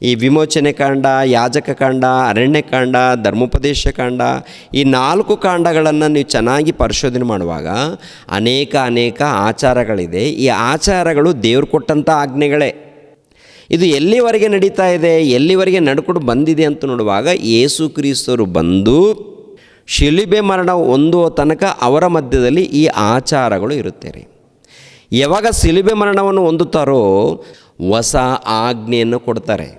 ಈ ವಿಮೋಚನೆ ಕಾಂಡ, ಯಾಜಕ ಕಾಂಡ, ಅರಣ್ಯಕಾಂಡ, ಧರ್ಮೋಪದೇಶ ಕಾಂಡ, ಈ 4 ಕಾಂಡಗಳನ್ನು ನೀವು ಚೆನ್ನಾಗಿ ಪರಿಶೋಧನೆ ಮಾಡುವಾಗ ಅನೇಕ ಆಚಾರಗಳಿದೆ. ಈ ಆಚಾರಗಳು ದೇವ್ರು ಕೊಟ್ಟಂಥ ಆಜ್ಞೆಗಳೇ. ಇದು ಎಲ್ಲಿವರೆಗೆ ನಡೀತಾ ಇದೆ, ಎಲ್ಲಿವರೆಗೆ ನಡ್ಕೊಂಡು ಬಂದಿದೆ ಅಂತ ನೋಡುವಾಗ, ಯೇಸು ಕ್ರಿಸ್ತರು ಬಂದು ಶಿಲುಬೆ ಮರಣ ಹೊಂದುವ ತನಕ ಅವರ ಮಧ್ಯದಲ್ಲಿ ಈ ಆಚಾರಗಳು ಇರುತ್ತೆ ರೀ. ಯಾವಾಗ ಶಿಲುಬೆ ಮರಣವನ್ನು ಹೊಂದುತ್ತಾರೋ ಹೊಸ ಆಜ್ಞೆಯನ್ನು ಕೊಡ್ತಾರೆ.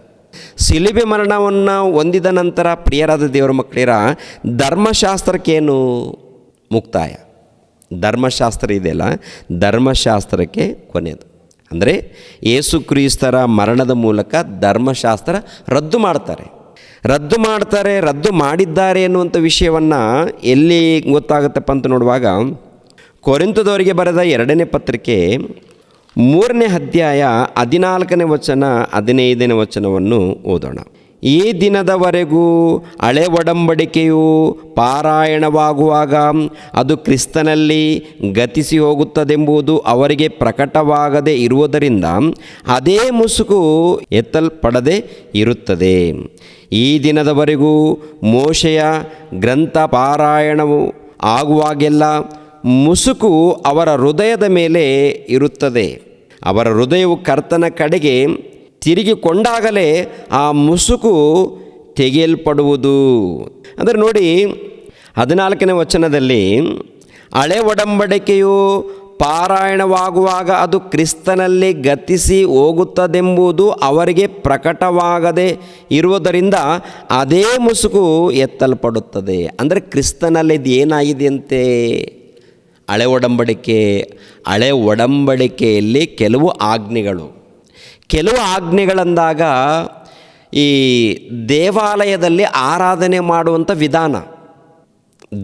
ಶಿಲುಬೆ ಮರಣವನ್ನು ಹೊಂದಿದ ನಂತರ ಪ್ರಿಯರಾದ ದೇವರ ಮಕ್ಕಳಿರ ಧರ್ಮಶಾಸ್ತ್ರಕ್ಕೇನು ಮುಕ್ತಾಯ? ಧರ್ಮಶಾಸ್ತ್ರ ಇದೆಯಲ್ಲ, ಧರ್ಮಶಾಸ್ತ್ರಕ್ಕೆ ಕೊನೆಯದು. ಅಂದರೆ ಯೇಸು ಕ್ರಿಸ್ತರ ಮರಣದ ಮೂಲಕ ಧರ್ಮಶಾಸ್ತ್ರ ರದ್ದು ಮಾಡಿದ್ದಾರೆ ಎನ್ನುವಂಥ ವಿಷಯವನ್ನು ಎಲ್ಲಿ ಗೊತ್ತಾಗುತ್ತಪ್ಪ ಅಂತ ನೋಡುವಾಗ, ಕೊರಿಂಥದವರಿಗೆ ಬರೆದ 2ನೇ ಪತ್ರಿಕೆ 3ನೇ ಅಧ್ಯಾಯ 14ನೇ ವಚನ 15ನೇ ವಚನವನ್ನು ಓದೋಣ. ಈ ದಿನದವರೆಗೂ ಹಳೆ ಒಡಂಬಡಿಕೆಯು ಪಾರಾಯಣವಾಗುವಾಗ ಅದು ಕ್ರಿಸ್ತನಲ್ಲಿ ಗತಿಸಿ ಹೋಗುತ್ತದೆಂಬುದು ಅವರಿಗೆ ಪ್ರಕಟವಾಗದೇ ಇರುವುದರಿಂದ ಅದೇ ಮುಸುಕು ಎತ್ತಲ್ಪಡದೆ ಇರುತ್ತದೆ. ಈ ದಿನದವರೆಗೂ ಮೋಶೆಯ ಗ್ರಂಥ ಪಾರಾಯಣವು ಆಗುವಾಗೆಲ್ಲ ಮುಸುಕು ಅವರ ಹೃದಯದ ಮೇಲೆ ಇರುತ್ತದೆ. ಅವರ ಹೃದಯವು ಕರ್ತನ ಕಡೆಗೆ ತಿರುಗಿಕೊಂಡಾಗಲೇ ಆ ಮುಸುಕು ತೆಗೆಯಲ್ಪಡುವುದು. ಅಂದರೆ ನೋಡಿ 14ನೇ ವಚನದಲ್ಲಿ ಹಳೆ ಒಡಂಬಡಿಕೆಯು ಪಾರಾಯಣವಾಗುವಾಗ ಅದು ಕ್ರಿಸ್ತನಲ್ಲಿ ಗತಿಸಿ ಹೋಗುತ್ತದೆಂಬುದು ಅವರಿಗೆ ಪ್ರಕಟವಾಗದೆ ಇರುವುದರಿಂದ ಅದೇ ಮುಸುಕು ಎತ್ತಲ್ಪಡುತ್ತದೆ. ಅಂದರೆ ಕ್ರಿಸ್ತನಲ್ಲಿ ಇದು ಏನಾಗಿದೆಯಂತೆ? ಹಳೆ ಒಡಂಬಡಿಕೆಯಲ್ಲಿ ಕೆಲವು ಆಜ್ಞೆಗಳಂದಾಗ ಈ ದೇವಾಲಯದಲ್ಲಿ ಆರಾಧನೆ ಮಾಡುವಂಥ ವಿಧಾನ,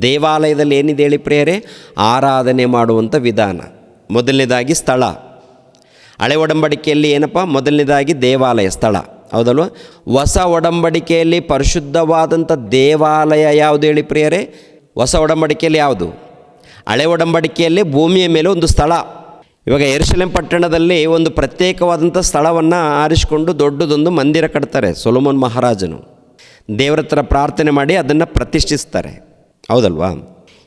ದೇವಾಲಯದಲ್ಲಿ ಏನಿದೆ ಹೇಳಿ ಪ್ರಿಯರೇ? ಆರಾಧನೆ ಮಾಡುವಂಥ ವಿಧಾನ. ಮೊದಲನೇದಾಗಿ ಸ್ಥಳ. ಹಳೆ ಒಡಂಬಡಿಕೆಯಲ್ಲಿ ಏನಪ್ಪ? ಮೊದಲನೇದಾಗಿ ದೇವಾಲಯ, ಸ್ಥಳ, ಹೌದಲ್ವ? ಹೊಸ ಒಡಂಬಡಿಕೆಯಲ್ಲಿ ಪರಿಶುದ್ಧವಾದಂಥ ದೇವಾಲಯ ಯಾವುದು ಹೇಳಿ ಪ್ರಿಯರೇ? ಹೊಸ ಒಡಂಬಡಿಕೆಯಲ್ಲಿ ಯಾವುದು? ಹಳೆ ಒಡಂಬಡಿಕೆಯಲ್ಲಿ ಭೂಮಿಯ ಮೇಲೆ ಒಂದು ಸ್ಥಳ. ಇವಾಗ ಯೆರೂಸಲೇಮ್ ಪಟ್ಟಣದಲ್ಲಿ ಒಂದು ಪ್ರತ್ಯೇಕವಾದಂಥ ಸ್ಥಳವನ್ನು ಆರಿಸಿಕೊಂಡು ದೊಡ್ಡದೊಂದು ಮಂದಿರ ಕಟ್ತಾರೆ. ಸೊಲೊಮೋನ್ ಮಹಾರಾಜನು ದೇವರ ಹತ್ರ ಪ್ರಾರ್ಥನೆ ಮಾಡಿ ಅದನ್ನು ಪ್ರತಿಷ್ಠಿಸ್ತಾರೆ, ಹೌದಲ್ವಾ?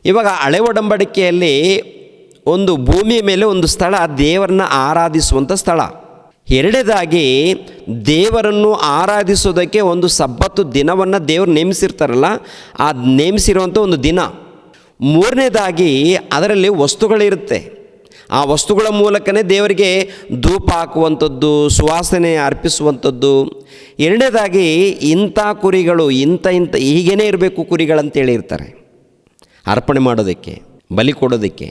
ಇವಾಗ ಹಳೆ ಒಡಂಬಡಿಕೆಯಲ್ಲಿ ಒಂದು ಭೂಮಿಯ ಮೇಲೆ ಒಂದು ಸ್ಥಳ, ದೇವರನ್ನ ಆರಾಧಿಸುವಂಥ ಸ್ಥಳ. ಎರಡನೇದಾಗಿ ದೇವರನ್ನು ಆರಾಧಿಸೋದಕ್ಕೆ ಒಂದು ಸಬ್ಬತ್ತು ದಿನವನ್ನು ದೇವರು ನೇಮಿಸಿರ್ತಾರಲ್ಲ, ಆ ನೇಮಿಸಿರುವಂಥ ಒಂದು ದಿನ. ಮೂರನೇದಾಗಿ ಅದರಲ್ಲಿ ವಸ್ತುಗಳಿರುತ್ತೆ. ಆ ವಸ್ತುಗಳ ಮೂಲಕನೇ ದೇವರಿಗೆ ಧೂಪ ಹಾಕುವಂಥದ್ದು, ಸುವಾಸನೆ ಅರ್ಪಿಸುವಂಥದ್ದು. ಎರಡನೇದಾಗಿ ಇಂಥ ಕುರಿಗಳು ಇಂಥ ಹೀಗೇ ಇರಬೇಕು ಕುರಿಗಳಂತೇಳಿ ಇರ್ತಾರೆ ಅರ್ಪಣೆ ಮಾಡೋದಕ್ಕೆ, ಬಲಿ ಕೊಡೋದಕ್ಕೆ.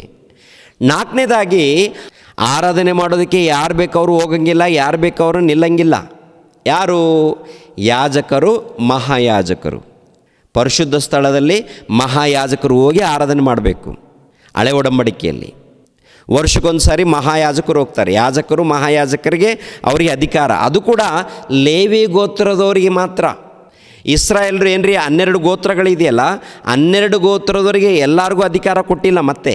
ನಾಲ್ಕನೇದಾಗಿ ಆರಾಧನೆ ಮಾಡೋದಕ್ಕೆ ಯಾರು ಬೇಕವರು ಹೋಗಂಗಿಲ್ಲ, ಯಾರು ಬೇಕವರು ನಿಲ್ಲಂಗಿಲ್ಲ. ಯಾರು? ಯಾಜಕರು, ಮಹಾಯಾಜಕರು. ಪರಿಶುದ್ಧ ಸ್ಥಳದಲ್ಲಿ ಮಹಾಯಾಜಕರು ಹೋಗಿ ಆರಾಧನೆ ಮಾಡಬೇಕು. ಹಳೆ ಒಡಂಬಡಿಕೆಯಲ್ಲಿ ವರ್ಷಕ್ಕೊಂದು ಸಾರಿ ಮಹಾಯಾಜಕರು ಹೋಗ್ತಾರೆ. ಯಾಜಕರು, ಮಹಾಯಾಜಕರಿಗೆ ಅವರಿಗೆ ಅಧಿಕಾರ. ಅದು ಕೂಡ ಲೇವಿ ಗೋತ್ರದವರಿಗೆ ಮಾತ್ರ. ಇಸ್ರಾಯೇಲ್ರು ಏನ್ರಿ 12 ಗೋತ್ರಗಳಿದೆಯಲ್ಲ, 12 ಗೋತ್ರದವರಿಗೆ ಎಲ್ಲರಿಗೂ ಅಧಿಕಾರ ಕೊಟ್ಟಿಲ್ಲ. ಮತ್ತೆ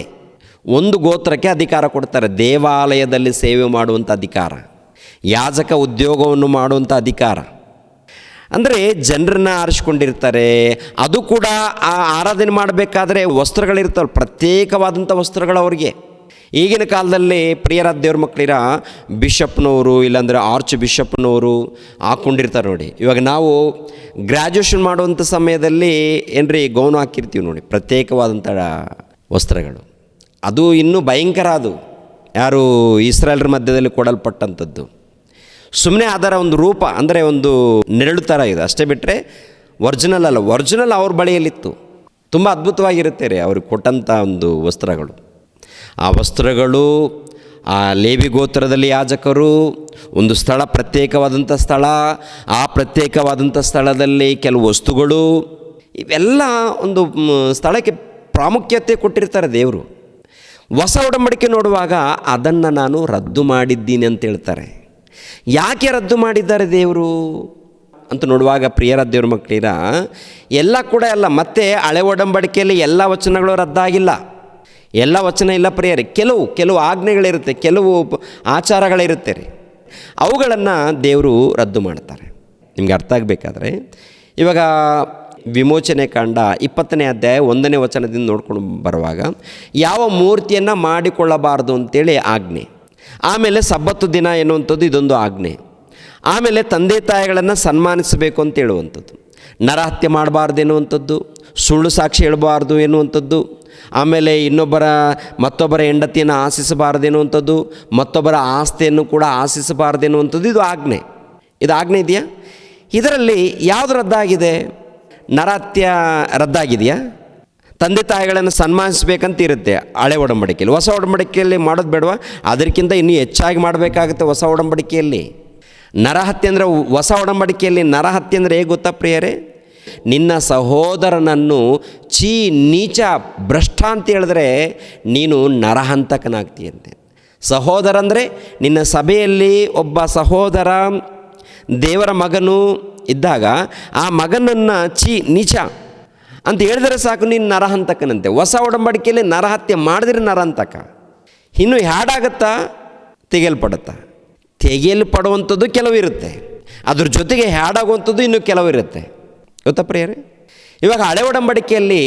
ಒಂದು ಗೋತ್ರಕ್ಕೆ ಅಧಿಕಾರ ಕೊಡ್ತಾರೆ, ದೇವಾಲಯದಲ್ಲಿ ಸೇವೆ ಮಾಡುವಂಥ ಅಧಿಕಾರ, ಯಾಜಕ ಉದ್ಯೋಗವನ್ನು ಮಾಡುವಂಥ ಅಧಿಕಾರ. ಅಂದರೆ ಜನರನ್ನ ಆರಿಸ್ಕೊಂಡಿರ್ತಾರೆ. ಅದು ಕೂಡ ಆ ಆರಾಧನೆ ಮಾಡಬೇಕಾದ್ರೆ ವಸ್ತ್ರಗಳಿರ್ತಾವೆ, ಪ್ರತ್ಯೇಕವಾದಂಥ ವಸ್ತ್ರಗಳು ಅವ್ರಿಗೆ. ಈಗಿನ ಕಾಲದಲ್ಲಿ ಪ್ರಿಯರಾದ ದೇವ್ರ ಮಕ್ಕಳಿರ ಬಿಷಪ್ನವರು ಇಲ್ಲಾಂದರೆ ಆರ್ಚ್ ಬಿಷಪ್ನವರು ಹಾಕ್ಕೊಂಡಿರ್ತಾರೆ ನೋಡಿ. ಇವಾಗ ನಾವು ಗ್ರ್ಯಾಜುಯೇಷನ್ ಮಾಡುವಂಥ ಸಮಯದಲ್ಲಿ ಏನ್ರಿ ಗೌನ ಹಾಕಿರ್ತೀವಿ ನೋಡಿ, ಪ್ರತ್ಯೇಕವಾದಂಥ ವಸ್ತ್ರಗಳು. ಅದು ಇನ್ನೂ ಭಯಂಕರ. ಅದು ಯಾರು ಇಸ್ರಾಯೇಲ್ರ ಮಧ್ಯದಲ್ಲಿ ಕೊಡಲ್ಪಟ್ಟಂಥದ್ದು. ಸುಮ್ಮನೆ ಅದರ ಒಂದು ರೂಪ, ಅಂದರೆ ಒಂದು ನೆರಳು ಥರ ಇದೆ ಅಷ್ಟೇ, ಬಿಟ್ಟರೆ ಒರಿಜಿನಲ್ ಅಲ್ಲ. ಒರಿಜಿನಲ್ ಅವ್ರ ಬಳಿಯಲ್ಲಿತ್ತು. ತುಂಬ ಅದ್ಭುತವಾಗಿರುತ್ತೆ ರೀ ಅವ್ರಿಗೆ ಕೊಟ್ಟಂಥ ಒಂದು ವಸ್ತ್ರಗಳು. ಆ ವಸ್ತ್ರಗಳು ಆ ಲೇವಿ ಗೋತ್ರದಲ್ಲಿ ಯಾಜಕರು, ಒಂದು ಸ್ಥಳ, ಪ್ರತ್ಯೇಕವಾದಂಥ ಸ್ಥಳ, ಆ ಪ್ರತ್ಯೇಕವಾದಂಥ ಸ್ಥಳದಲ್ಲಿ ಕೆಲವು ವಸ್ತುಗಳು, ಇವೆಲ್ಲ ಒಂದು ಸ್ಥಳಕ್ಕೆ ಪ್ರಾಮುಖ್ಯತೆ ಕೊಟ್ಟಿರ್ತಾರೆ ದೇವರು. ಹೊಸ ಒಡಂಬಡಿಕೆ ನೋಡುವಾಗ ಅದನ್ನು ನಾನು ರದ್ದು ಮಾಡಿದ್ದೀನಿ ಅಂತ ಹೇಳ್ತಾರೆ. ಯಾಕೆ ರದ್ದು ಮಾಡಿದ್ದಾರೆ ದೇವರು ಅಂತ ನೋಡುವಾಗ ಪ್ರಿಯರ ದೇವ್ರ ಮಕ್ಕಳಿರ ಎಲ್ಲ ಕೂಡ ಅಲ್ಲ. ಮತ್ತೆ ಹಳೆ ಒಡಂಬಡಿಕೆಯಲ್ಲಿ ಎಲ್ಲ ವಚನಗಳು ರದ್ದಾಗಿಲ್ಲ, ಎಲ್ಲ ವಚನ ಇಲ್ಲ ಪ್ರಿಯರೇ. ಕೆಲವು ಆಜ್ಞೆಗಳಿರುತ್ತೆ, ಕೆಲವು ಆಚಾರಗಳಿರುತ್ತೆ ರೀ, ಅವುಗಳನ್ನು ದೇವರು ರದ್ದು ಮಾಡ್ತಾರೆ. ನಿಮ್ಗೆ ಅರ್ಥ ಆಗಬೇಕಾದ್ರೆ ಇವಾಗ ವಿಮೋಚನೆ ಕಾಂಡ 20ನೇ ಅಧ್ಯಾಯ 1ನೇ ವಚನದಿಂದ ನೋಡ್ಕೊಂಡು ಬರುವಾಗ ಯಾವ ಮೂರ್ತಿಯನ್ನು ಮಾಡಿಕೊಳ್ಳಬಾರ್ದು ಅಂತೇಳಿ ಆಜ್ಞೆ. ಆಮೇಲೆ ಸಬ್ಬತ್ತು ದಿನ ಎನ್ನುವಂಥದ್ದು ಇದೊಂದು ಆಜ್ಞೆ. ಆಮೇಲೆ ತಂದೆ ತಾಯಿಗಳನ್ನು ಸನ್ಮಾನಿಸಬೇಕು ಅಂತ ಹೇಳುವಂಥದ್ದು, ನರಹತ್ಯೆ ಮಾಡಬಾರ್ದು ಎನ್ನುವಂಥದ್ದು, ಸುಳ್ಳು ಸಾಕ್ಷಿ ಹೇಳಬಾರ್ದು ಎನ್ನುವಂಥದ್ದು, ಆಮೇಲೆ ಮತ್ತೊಬ್ಬರ ಹೆಂಡತಿಯನ್ನು ಆಶಿಸಬಾರ್ದು ಎನ್ನುವಂಥದ್ದು, ಮತ್ತೊಬ್ಬರ ಆಸ್ತಿಯನ್ನು ಕೂಡ ಆಶಿಸಬಾರ್ದು ಎನ್ನುವಂಥದ್ದು ಇದು ಆಜ್ಞೆ. ಇದು ಆಜ್ಞೆ ಇದೆಯಾ? ಇದರಲ್ಲಿ ಯಾವುದು ರದ್ದಾಗಿದೆ? ನರಹತ್ಯ ರದ್ದಾಗಿದೆಯಾ? ತಂದೆ ತಾಯಿಗಳನ್ನು ಸನ್ಮಾನಿಸಬೇಕಂತ ಇರುತ್ತೆ ಹಳೆ ಒಡಂಬಡಿಕೆಯಲ್ಲಿ. ಹೊಸ ಒಡಂಬಡಿಕೆಯಲ್ಲಿ ಮಾಡೋದು ಬೇಡವಾ? ಅದಕ್ಕಿಂತ ಇನ್ನೂ ಹೆಚ್ಚಾಗಿ ಮಾಡಬೇಕಾಗುತ್ತೆ ಹೊಸ ಒಡಂಬಡಿಕೆಯಲ್ಲಿ. ನರಹತ್ಯೆ ಅಂದರೆ ಹೊಸ ಒಡಂಬಡಿಕೆಯಲ್ಲಿ ನರಹತ್ಯೆ ಅಂದರೆ ಹೇಗೆ ಗೊತ್ತಾ ಪ್ರಿಯರೇ? ನಿನ್ನ ಸಹೋದರನನ್ನು ನೀಚ ಭ್ರಷ್ಟ ಅಂತ ಹೇಳಿದ್ರೆ ನೀನು ನರಹಂತಕನಾಗ್ತೀಯಂತೆ. ಸಹೋದರ ಅಂದರೆ ನಿನ್ನ ಸಭೆಯಲ್ಲಿ ಒಬ್ಬ ಸಹೋದರ ದೇವರ ಮಗನು ಇದ್ದಾಗ ಆ ಮಗನನ್ನು ನೀಚ ಅಂತ ಹೇಳಿದರೆ ಸಾಕು, ನೀನು ನರಹಂತಕನಂತೆ. ಹೊಸ ಒಡಂಬಡಿಕೆಯಲ್ಲಿ ನರಹತ್ಯೆ ಮಾಡಿದ್ರೆ ನರಹಂತಕ. ಇನ್ನು ಹ್ಯಾಡಾಗತ್ತಾ? ತೆಗೆಯಲ್ಪಡುತ್ತಾ? ತೆಗೆಯಲ್ಪಡುವಂಥದ್ದು ಕೆಲವು ಇರುತ್ತೆ, ಅದ್ರ ಜೊತೆಗೆ ಹ್ಯಾಡಾಗುವಂಥದ್ದು ಇನ್ನೂ ಕೆಲವು ಇರುತ್ತೆ. ಗೊತ್ತಾ ಪ್ರಿಯರೇ? ಇವಾಗ ಹಳೆ ಒಡಂಬಡಿಕೆಯಲ್ಲಿ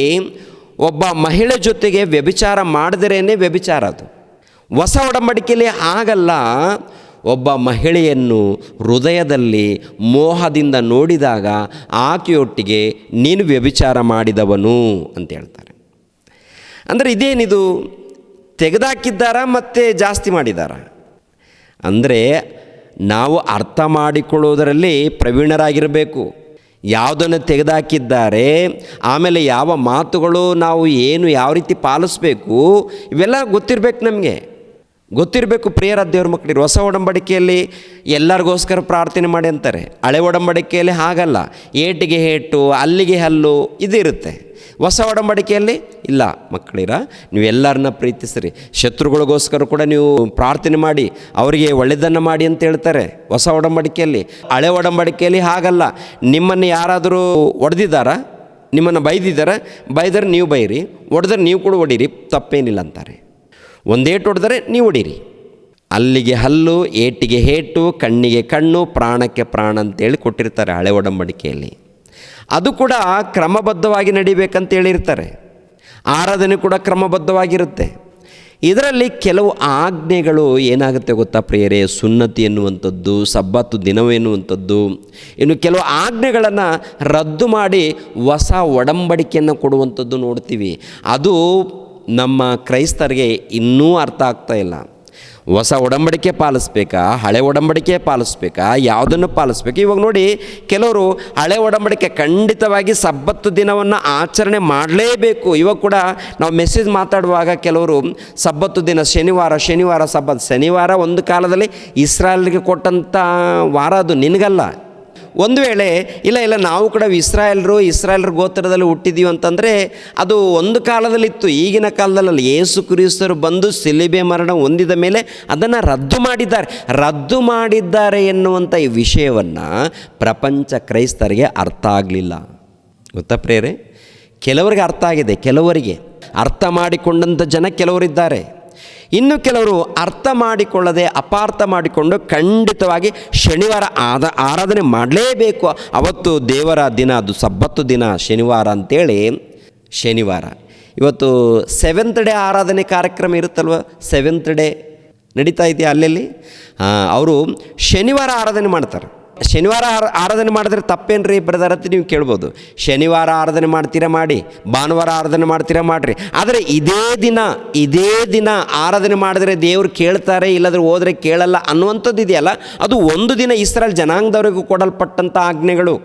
ಒಬ್ಬ ಮಹಿಳೆ ಜೊತೆಗೆ ವ್ಯಭಿಚಾರ ಮಾಡಿದ್ರೇ ವ್ಯಭಿಚಾರ ಅದು. ಹೊಸ ಒಡಂಬಡಿಕೆಯಲ್ಲಿ ಆಗಲ್ಲ. ಒಬ್ಬ ಮಹಿಳೆಯನ್ನು ಹೃದಯದಲ್ಲಿ ಮೋಹದಿಂದ ನೋಡಿದಾಗ ಆಕೆಯೊಟ್ಟಿಗೆ ನೀನು ವ್ಯಭಿಚಾರ ಮಾಡಿದವನು ಅಂತ ಹೇಳ್ತಾರೆ. ಅಂದರೆ ಇದೇನಿದು? ತೆಗೆದಾಕಿದ್ದಾರ ಮತ್ತು ಜಾಸ್ತಿ ಮಾಡಿದ್ದಾರ? ಅಂದರೆ ನಾವು ಅರ್ಥ ಮಾಡಿಕೊಳ್ಳೋದರಲ್ಲಿ ಪ್ರವೀಣರಾಗಿರಬೇಕು. ಯಾವುದನ್ನು ತೆಗೆದಾಕಿದ್ದಾರೆ, ಆಮೇಲೆ ಯಾವ ಮಾತುಗಳು ನಾವು ಯಾವ ರೀತಿ ಪಾಲಿಸಬೇಕು, ಇವೆಲ್ಲ ಗೊತ್ತಿರಬೇಕು, ನಮಗೆ ಗೊತ್ತಿರಬೇಕು. ಪ್ರಿಯರ ದೇವ್ರ ಮಕ್ಕಳಿರು, ಹೊಸ ಒಡಂಬಡಿಕೆಯಲ್ಲಿ ಎಲ್ಲರಿಗೋಸ್ಕರ ಪ್ರಾರ್ಥನೆ ಮಾಡಿ ಅಂತಾರೆ. ಹಳೆ ಒಡಂಬಡಿಕೆಯಲ್ಲಿ ಹಾಗಲ್ಲ, ಏಟಿಗೆ ಏಟು ಅಲ್ಲಿಗೆ ಹಲ್ಲು ಇದಿರುತ್ತೆ. ಹೊಸ ಒಡಂಬಡಿಕೆಯಲ್ಲಿ ಇಲ್ಲ. ಮಕ್ಕಳಿರ, ನೀವು ಎಲ್ಲರನ್ನ ಪ್ರೀತಿಸ್ರಿ, ಶತ್ರುಗಳಿಗೋಸ್ಕರ ಕೂಡ ನೀವು ಪ್ರಾರ್ಥನೆ ಮಾಡಿ ಅವರಿಗೆ ಒಳ್ಳೆಯದನ್ನು ಮಾಡಿ ಅಂತ ಹೇಳ್ತಾರೆ ಹೊಸ ಒಡಂಬಡಿಕೆಯಲ್ಲಿ. ಹಳೆ ಒಡಂಬಡಿಕೆಯಲ್ಲಿ ಹಾಗಲ್ಲ. ನಿಮ್ಮನ್ನು ಯಾರಾದರೂ ಹೊಡೆದಿದ್ದಾರಾ, ನಿಮ್ಮನ್ನು ಬೈದರೆ ನೀವು ಬೈರಿ, ಹೊಡೆದ್ರೆ ನೀವು ಕೂಡ ಹೊಡೀರಿ, ತಪ್ಪೇನಿಲ್ಲ ಅಂತಾರೆ. ಒಂದೇಟು ಹೊಡೆದರೆ ನೀವು ಹೊಡೀರಿ. ಅಲ್ಲಿಗೆ ಹಲ್ಲು, ಏಟಿಗೆ ಏಟು, ಕಣ್ಣಿಗೆ ಕಣ್ಣು, ಪ್ರಾಣಕ್ಕೆ ಪ್ರಾಣ ಅಂತೇಳಿ ಕೊಟ್ಟಿರ್ತಾರೆ ಹಳೆ ಒಡಂಬಡಿಕೆಯಲ್ಲಿ. ಅದು ಕೂಡ ಕ್ರಮಬದ್ಧವಾಗಿ ನಡಿಬೇಕಂತ ಹೇಳಿರ್ತಾರೆ. ಆರಾಧನೆ ಕೂಡ ಕ್ರಮಬದ್ಧವಾಗಿರುತ್ತೆ. ಇದರಲ್ಲಿ ಕೆಲವು ಆಜ್ಞೆಗಳು ಏನಾಗುತ್ತೆ ಗೊತ್ತಾ ಪ್ರಿಯರೇ? ಸುನ್ನತಿ ಎನ್ನುವಂಥದ್ದು, ಸಬ್ಬತ್ತು ದಿನವೆನ್ನುವಂಥದ್ದು, ಇನ್ನು ಕೆಲವು ಆಜ್ಞೆಗಳನ್ನು ರದ್ದು ಮಾಡಿ ಹೊಸ ಒಡಂಬಡಿಕೆಯನ್ನು ಕೊಡುವಂಥದ್ದು ನೋಡ್ತೀವಿ. ಅದು ನಮ್ಮ ಕ್ರೈಸ್ತರಿಗೆ ಇನ್ನೂ ಅರ್ಥ ಆಗ್ತಾ ಇಲ್ಲ. ಹೊಸ ಒಡಂಬಡಿಕೆ ಪಾಲಿಸ್ಬೇಕಾ, ಹಳೆ ಒಡಂಬಡಿಕೆ ಪಾಲಿಸ್ಬೇಕಾ, ಯಾವುದನ್ನು ಪಾಲಿಸ್ಬೇಕು? ಇವಾಗ ನೋಡಿ, ಕೆಲವರು ಹಳೆ ಒಡಂಬಡಿಕೆ ಖಂಡಿತವಾಗಿ ಸಬ್ಬತ್ತು ದಿನವನ್ನು ಆಚರಣೆ ಮಾಡಲೇಬೇಕು. ಇವಾಗ ಕೂಡ ನಾವು ಮೆಸೇಜ್ ಮಾತಾಡುವಾಗ ಕೆಲವರು ಸಬ್ಬತ್ತು ದಿನ ಶನಿವಾರ ಸಬ್ಬತ್ತು. ಶನಿವಾರ ಒಂದು ಕಾಲದಲ್ಲಿ ಇಸ್ರಾಯೇಲ್ಗೆ ಕೊಟ್ಟಂಥ ವಾರ, ಅದು ನಿನಗಲ್ಲ. ಒಂದು ವೇಳೆ ಇಲ್ಲ ನಾವು ಕೂಡ ಇಸ್ರಾಯೇಲ್ರ ಗೋತ್ರದಲ್ಲಿ ಹುಟ್ಟಿದ್ದೀವಿ ಅಂತಂದರೆ ಅದು ಒಂದು ಕಾಲದಲ್ಲಿತ್ತು, ಈಗಿನ ಕಾಲದಲ್ಲ. ಯೇಸು ಕ್ರಿಸ್ತರು ಬಂದು ಶಿಲುಬೆ ಮರಣ ಹೊಂದಿದ ಮೇಲೆ ಅದನ್ನು ರದ್ದು ಮಾಡಿದ್ದಾರೆ ಎನ್ನುವಂಥ ಈ ವಿಷಯವನ್ನು ಪ್ರಪಂಚ ಕ್ರೈಸ್ತರಿಗೆ ಅರ್ಥ ಆಗಲಿಲ್ಲ. ಗೊತ್ತಾ ಪ್ರಿಯರೇ? ಕೆಲವರಿಗೆ ಅರ್ಥ ಆಗಿದೆ, ಕೆಲವರಿಗೆ ಅರ್ಥ ಮಾಡಿಕೊಂಡಂಥ ಜನ ಕೆಲವರಿದ್ದಾರೆ. ಇನ್ನು ಕೆಲವರು ಅರ್ಥ ಮಾಡಿಕೊಳ್ಳದೆ ಅಪಾರ್ಥ ಮಾಡಿಕೊಂಡು ಖಂಡಿತವಾಗಿ ಶನಿವಾರ ಆರಾಧನೆ ಮಾಡಲೇಬೇಕು, ಅವತ್ತು ದೇವರ ದಿನ, ಅದು ಸಬ್ಬತ್ತು ದಿನ ಶನಿವಾರ ಅಂತೇಳಿ ಶನಿವಾರ. ಇವತ್ತು 7th ಡೇ ಆರಾಧನೆ ಕಾರ್ಯಕ್ರಮ ಇರುತ್ತಲ್ವ, 7th ಡೇ ನಡೀತಾ ಇದೆಯಾ ಅಲ್ಲಲ್ಲಿ? ಅವರು ಶನಿವಾರ ಆರಾಧನೆ ಮಾಡ್ತಾರೆ. ಶನಿವಾರ ಆರಾಧನೆ ಮಾಡಿದ್ರೆ ತಪ್ಪೇನ್ರಿ ಬ್ರದರ್ ಅಂತ ನೀವು ಕೇಳ್ಬೋದು. ಶನಿವಾರ ಆರಾಧನೆ ಮಾಡ್ತೀರಾ ಮಾಡಿ, ಭಾನುವಾರ ಆರಾಧನೆ ಮಾಡ್ತೀರಾ ಮಾಡಿರಿ. ಆದರೆ ಇದೇ ದಿನ ಆರಾಧನೆ ಮಾಡಿದ್ರೆ ದೇವರು ಕೇಳ್ತಾರೆ, ಇಲ್ಲದ್ರೆ ಹೋದರೆ ಕೇಳಲ್ಲ ಅನ್ನುವಂಥದ್ದು ಇದೆಯಲ್ಲ, ಅದು ಒಂದು ದಿನ ಇಸ್ರಾಯೇಲ್ ಜನಾಂಗದವರಿಗೂ ಕೊಡಲ್ಪಟ್ಟಂಥ ಆಜ್ಞೆಗಳು.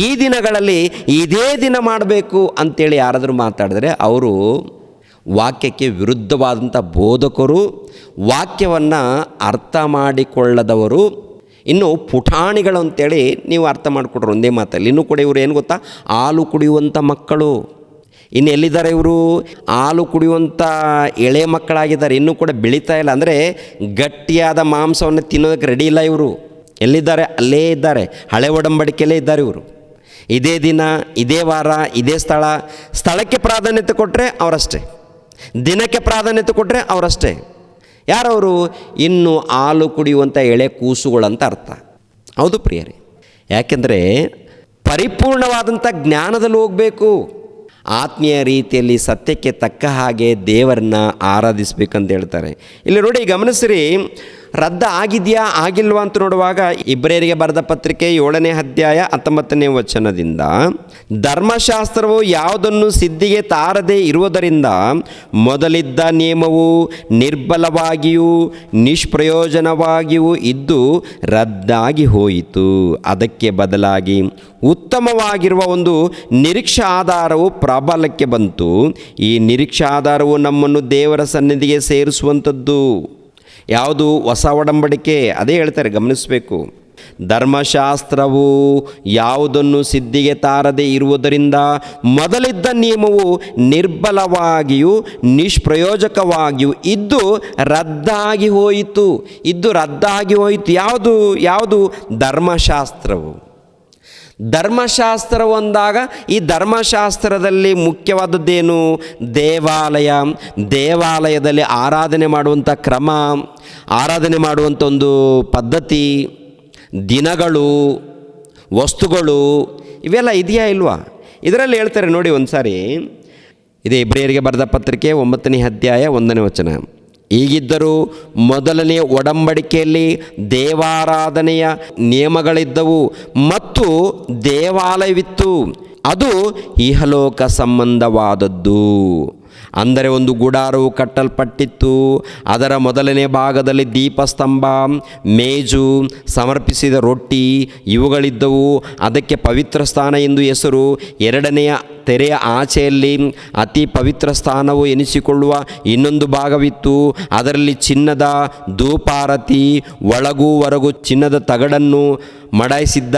ಈ ದಿನಗಳಲ್ಲಿ ಇದೇ ದಿನ ಮಾಡಬೇಕು ಅಂತೇಳಿ ಯಾರಾದರೂ ಮಾತಾಡಿದ್ರೆ ಅವರು ವಾಕ್ಯಕ್ಕೆ ವಿರುದ್ಧವಾದಂಥ ಬೋಧಕರು, ವಾಕ್ಯವನ್ನು ಅರ್ಥ ಮಾಡಿಕೊಳ್ಳದವರು, ಇನ್ನು ಪುಟಾಣಿಗಳು ಅಂತೇಳಿ ನೀವು ಅರ್ಥ ಮಾಡಿಕೊಡ್ರು ಒಂದೇ ಮಾತಲ್ಲಿ. ಇನ್ನೂ ಕೂಡ ಇವರು ಏನು ಗೊತ್ತಾ, ಹಾಲು ಕುಡಿಯುವಂಥ ಮಕ್ಕಳು. ಇನ್ನು ಎಲ್ಲಿದ್ದಾರೆ ಇವರು? ಹಾಲು ಕುಡಿಯುವಂಥ ಎಳೆ ಮಕ್ಕಳಾಗಿದ್ದಾರೆ, ಇನ್ನೂ ಕೂಡ ಬೆಳೀತಾ ಇಲ್ಲ. ಅಂದರೆ ಗಟ್ಟಿಯಾದ ಮಾಂಸವನ್ನು ತಿನ್ನೋದಕ್ಕೆ ರೆಡಿ ಇಲ್ಲ ಇವರು. ಎಲ್ಲಿದ್ದಾರೆ? ಅಲ್ಲೇ ಇದ್ದಾರೆ, ಹಳೆ ಒಡಂಬಡಿಕೆಯಲ್ಲೇ ಇದ್ದಾರೆ ಇವರು. ಇದೇ ದಿನ, ಇದೇ ವಾರ, ಇದೇ ಸ್ಥಳಕ್ಕೆ ಪ್ರಾಧಾನ್ಯತೆ ಕೊಟ್ಟರೆ ಅವರಷ್ಟೇ, ದಿನಕ್ಕೆ ಪ್ರಾಧಾನ್ಯತೆ ಕೊಟ್ಟರೆ ಅವರಷ್ಟೇ. ಯಾರವರು? ಇನ್ನು ಹಾಲು ಕುಡಿಯುವಂಥ ಎಳೆ ಕೂಸುಗಳಂತ ಅರ್ಥ. ಹೌದು ಪ್ರಿಯರೇ, ಯಾಕೆಂದರೆ ಪರಿಪೂರ್ಣವಾದಂಥ ಜ್ಞಾನದಲ್ಲಿ ಹೋಗಬೇಕು. ಆತ್ಮೀಯ ರೀತಿಯಲ್ಲಿ ಸತ್ಯಕ್ಕೆ ತಕ್ಕ ಹಾಗೆ ದೇವರನ್ನ ಆರಾಧಿಸ್ಬೇಕಂತ ಹೇಳ್ತಾರೆ. ಇಲ್ಲಿ ನೋಡಿ, ಗಮನಿಸಿರಿ, ರದ್ದು ಆಗಿದೆಯಾ ಆಗಿಲ್ವಾ ಅಂತ ನೋಡುವಾಗ ಇಬ್ರಿಯರಿಗೆ ಬರೆದ ಪತ್ರಿಕೆ 7ನೇ ಅಧ್ಯಾಯ 19ನೇ ವಚನದಿಂದ, ಧರ್ಮಶಾಸ್ತ್ರವು ಯಾವುದನ್ನು ಸಿದ್ಧಿಗೆ ತಾರದೆ ಇರುವುದರಿಂದ ಮೊದಲಿದ್ದ ನಿಯಮವು ನಿರ್ಬಲವಾಗಿಯೂ ನಿಷ್ಪ್ರಯೋಜನವಾಗಿಯೂ ಇದ್ದು ರದ್ದಾಗಿ ಹೋಯಿತು. ಅದಕ್ಕೆ ಬದಲಾಗಿ ಉತ್ತಮವಾಗಿರುವ ಒಂದು ನಿರೀಕ್ಷಾ ಆಧಾರವು ಪ್ರಾಬಲ್ಯಕ್ಕೆ ಬಂತು. ಈ ನಿರೀಕ್ಷಾ ಆಧಾರವು ನಮ್ಮನ್ನು ದೇವರ ಸನ್ನಿಧಿಗೆ ಸೇರಿಸುವಂಥದ್ದು. ಯಾವುದು? ಹೊಸ ಒಡಂಬಡಿಕೆ. ಅದೇ ಹೇಳ್ತಾರೆ, ಗಮನಿಸಬೇಕು. ಧರ್ಮಶಾಸ್ತ್ರವು ಯಾವುದನ್ನು ಸಿದ್ಧಿಗೆ ತಾರದೆ ಇರುವುದರಿಂದ ಮೊದಲಿದ್ದ ನಿಯಮವು ನಿರ್ಬಲವಾಗಿಯೂ ನಿಷ್ಪ್ರಯೋಜಕವಾಗಿಯೂ ಇದ್ದು ರದ್ದಾಗಿ ಹೋಯಿತು. ಯಾವುದು? ಧರ್ಮಶಾಸ್ತ್ರವು. ಧರ್ಮಶಾಸ್ತ್ರ ಅಂದಾಗ ಈ ಧರ್ಮಶಾಸ್ತ್ರದಲ್ಲಿ ಮುಖ್ಯವಾದದ್ದೇನು? ದೇವಾಲಯದಲ್ಲಿ ಆರಾಧನೆ ಮಾಡುವಂಥ ಕ್ರಮ, ಆರಾಧನೆ ಮಾಡುವಂಥ ಒಂದು ಪದ್ಧತಿ, ದಿನಗಳು, ವಸ್ತುಗಳು, ಇವೆಲ್ಲ ಇದೆಯಾ ಇಲ್ವಾ? ಇದರಲ್ಲಿ ಹೇಳ್ತಾರೆ ನೋಡಿ ಒಂದು ಸಾರಿ, ಇದೇ ಇಬ್ರಿಯರಿಗೆ ಬರೆದ ಪತ್ರಿಕೆ 9ನೇ ಅಧ್ಯಾಯ 1ನೇ ವಚನ. ಹೀಗಿದ್ದರೂ ಮೊದಲನೆಯ ಒಡಂಬಡಿಕೆಯಲ್ಲಿ ದೇವಾರಾಧನೆಯ ನಿಯಮಗಳಿದ್ದವು ಮತ್ತು ದೇವಾಲಯವಿತ್ತು. ಅದು ಇಹಲೋಕ ಸಂಬಂಧವಾದದ್ದು. ಅಂದರೆ ಒಂದು ಗುಡಾರವು ಕಟ್ಟಲ್ಪಟ್ಟಿತ್ತು. ಅದರ ಮೊದಲನೇ ಭಾಗದಲ್ಲಿ ದೀಪಸ್ತಂಭ, ಮೇಜು, ಸಮರ್ಪಿಸಿದ ರೊಟ್ಟಿ ಇವುಗಳಿದ್ದವು. ಅದಕ್ಕೆ ಪವಿತ್ರ ಸ್ಥಾನ ಎಂದು ಹೆಸರು. ಎರಡನೆಯ ತೆರೆಯ ಆಚೆಯಲ್ಲಿ ಅತಿ ಪವಿತ್ರ ಸ್ಥಾನವು ಎನಿಸಿಕೊಳ್ಳುವ ಇನ್ನೊಂದು ಭಾಗವಿತ್ತು. ಅದರಲ್ಲಿ ಚಿನ್ನದ ಧೂಪಾರತಿ, ಒಳಗೂ ಹೊರಗೂ ಚಿನ್ನದ ತಗಡನ್ನು ಮಡಾಯಿಸಿದ್ದ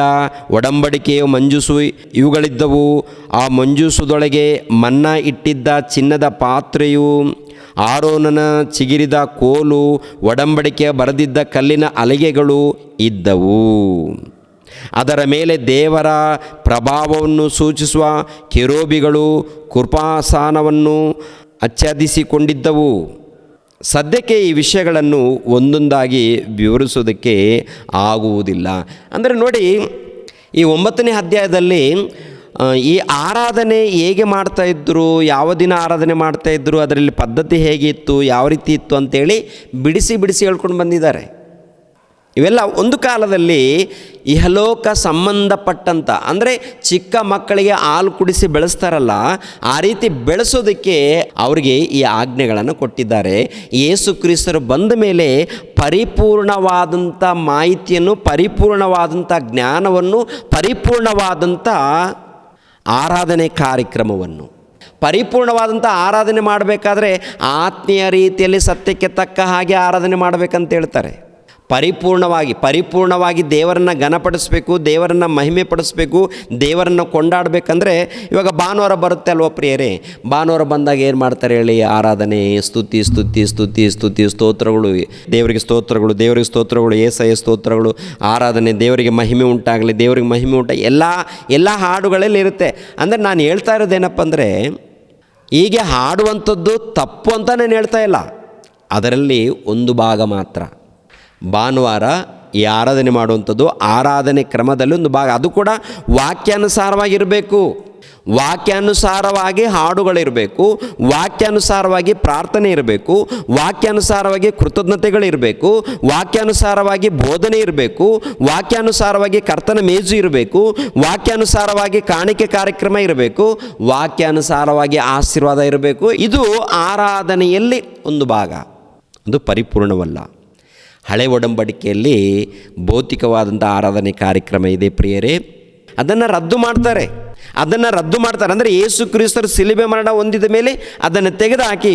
ಒಡಂಬಡಿಕೆಯ ಮಂಜೂಸು ಇವುಗಳಿದ್ದವು. ಆ ಮಂಜೂಸದೊಳಗೆ ಮನ್ನ ಇಟ್ಟಿದ್ದ ಚಿನ್ನದ ಪಾತ್ರೆಯು, ಆರೋನನ ಚಿಗಿರಿದ ಕೋಲು, ಒಡಂಬಡಿಕೆಯ ಬರೆದಿದ್ದ ಕಲ್ಲಿನ ಹಲಿಗೆಗಳು ಇದ್ದವು. ಅದರ ಮೇಲೆ ದೇವರ ಪ್ರಭಾವವನ್ನು ಸೂಚಿಸುವ ಕೆರೂಬಿಗಳು ಕೃಪಾಸನವನ್ನು ಆಚ್ಛಾದಿಸಿಕೊಂಡಿದ್ದವು. ಸದ್ಯಕ್ಕೆ ಈ ವಿಷಯಗಳನ್ನು ಒಂದೊಂದಾಗಿ ವಿವರಿಸೋದಕ್ಕೆ ಆಗುವುದಿಲ್ಲ. ಅಂದರೆ ನೋಡಿ, ಈ 9ನೇ ಅಧ್ಯಾಯದಲ್ಲಿ ಈ ಆರಾಧನೆ ಹೇಗೆ ಮಾಡ್ತಾಯಿದ್ರು, ಯಾವ ದಿನ ಆರಾಧನೆ ಮಾಡ್ತಾಯಿದ್ರು, ಅದರಲ್ಲಿ ಪದ್ಧತಿ ಹೇಗಿತ್ತು, ಯಾವ ರೀತಿ ಇತ್ತು ಅಂತೇಳಿ ಬಿಡಿಸಿ ಹೇಳ್ಕೊಂಡು ಬಂದಿದ್ದಾರೆ. ಇವೆಲ್ಲ ಒಂದು ಕಾಲದಲ್ಲಿ ಇಹಲೋಕ ಸಂಬಂಧಪಟ್ಟಂಥ, ಅಂದರೆ ಚಿಕ್ಕ ಮಕ್ಕಳಿಗೆ ಹಾಲು ಕುಡಿಸಿ ಬೆಳೆಸ್ತಾರಲ್ಲ, ಆ ರೀತಿ ಬೆಳೆಸೋದಕ್ಕೆ ಅವರಿಗೆ ಈ ಆಜ್ಞೆಗಳನ್ನು ಕೊಟ್ಟಿದ್ದಾರೆ. ಯೇಸು ಕ್ರಿಸ್ತರು ಬಂದ ಮೇಲೆ ಪರಿಪೂರ್ಣವಾದಂಥ ಮಾಹಿತಿಯನ್ನು, ಪರಿಪೂರ್ಣವಾದಂಥ ಜ್ಞಾನವನ್ನು, ಪರಿಪೂರ್ಣವಾದಂಥ ಆರಾಧನೆ ಕಾರ್ಯಕ್ರಮವನ್ನು, ಪರಿಪೂರ್ಣವಾದಂಥ ಆರಾಧನೆ ಮಾಡಬೇಕಾದ್ರೆ ಆತ್ಮೀಯ ರೀತಿಯಲ್ಲಿ ಸತ್ಯಕ್ಕೆ ತಕ್ಕ ಹಾಗೆ ಆರಾಧನೆ ಮಾಡಬೇಕಂತ ಹೇಳ್ತಾರೆ. ಪರಿಪೂರ್ಣವಾಗಿ ದೇವರನ್ನು ಘನಪಡಿಸಬೇಕು, ದೇವರನ್ನು ಮಹಿಮೆ ಪಡಿಸಬೇಕು, ದೇವರನ್ನು ಕೊಂಡಾಡಬೇಕಂದ್ರೆ ಇವಾಗ ಭಾನುವಾರ ಬರುತ್ತೆ ಅಲ್ವ ಪ್ರಿಯರೇ. ಭಾನುವಾರ ಬಂದಾಗ ಏನು ಮಾಡ್ತಾರೆ ಹೇಳಿ? ಆರಾಧನೆ, ಸ್ತುತಿ, ಸ್ತೋತ್ರಗಳು, ದೇವರಿಗೆ ಸ್ತೋತ್ರಗಳು, ಏಸಯ್ಯ ಸ್ತೋತ್ರಗಳು, ಆರಾಧನೆ, ದೇವರಿಗೆ ಮಹಿಮೆ ಉಂಟಾಗಲಿ, ಎಲ್ಲ ಹಾಡುಗಳಲ್ಲಿ ಇರುತ್ತೆ. ಅಂದರೆ ನಾನು ಹೇಳ್ತಾ ಇರೋದೇನಪ್ಪ ಅಂದರೆ, ಹೀಗೆ ಹಾಡುವಂಥದ್ದು ತಪ್ಪು ಅಂತ ನಾನು ಹೇಳ್ತಾ ಇಲ್ಲ. ಅದರಲ್ಲಿ ಒಂದು ಭಾಗ ಮಾತ್ರ. ಭಾನುವಾರ ಈ ಆರಾಧನೆ ಮಾಡುವಂಥದ್ದು ಆರಾಧನೆ ಕ್ರಮದಲ್ಲಿ ಒಂದು ಭಾಗ. ಅದು ಕೂಡ ವಾಕ್ಯಾನುಸಾರವಾಗಿರಬೇಕು. ವಾಕ್ಯಾನುಸಾರವಾಗಿ ಹಾಡುಗಳಿರಬೇಕು, ವಾಕ್ಯಾನುಸಾರವಾಗಿ ಪ್ರಾರ್ಥನೆ ಇರಬೇಕು, ವಾಕ್ಯಾನುಸಾರವಾಗಿ ಕೃತಜ್ಞತೆಗಳಿರಬೇಕು, ವಾಕ್ಯಾನುಸಾರವಾಗಿ ಬೋಧನೆ ಇರಬೇಕು, ವಾಕ್ಯಾನುಸಾರವಾಗಿ ಕರ್ತನ ಮೇಜು ಇರಬೇಕು, ವಾಕ್ಯಾನುಸಾರವಾಗಿ ಕಾಣಿಕೆ ಕಾರ್ಯಕ್ರಮ ಇರಬೇಕು, ವಾಕ್ಯಾನುಸಾರವಾಗಿ ಆಶೀರ್ವಾದ ಇರಬೇಕು. ಇದು ಆರಾಧನೆಯಲ್ಲಿ ಒಂದು ಭಾಗ. ಅದು ಪರಿಪೂರ್ಣವಲ್ಲ. ಹಳೆ ಒಡಂಬಡಿಕೆಯಲ್ಲಿ ಭೌತಿಕವಾದಂಥ ಆರಾಧನೆ ಕಾರ್ಯಕ್ರಮ ಇದೆ ಪ್ರಿಯರೇ. ಅದನ್ನು ರದ್ದು ಮಾಡ್ತಾರೆ. ಅಂದರೆ ಯೇಸು ಕ್ರಿಸ್ತರು ಶಿಲುಬೆ ಮರಣ ಹೊಂದಿದ ಮೇಲೆ ಅದನ್ನು ತೆಗೆದುಹಾಕಿ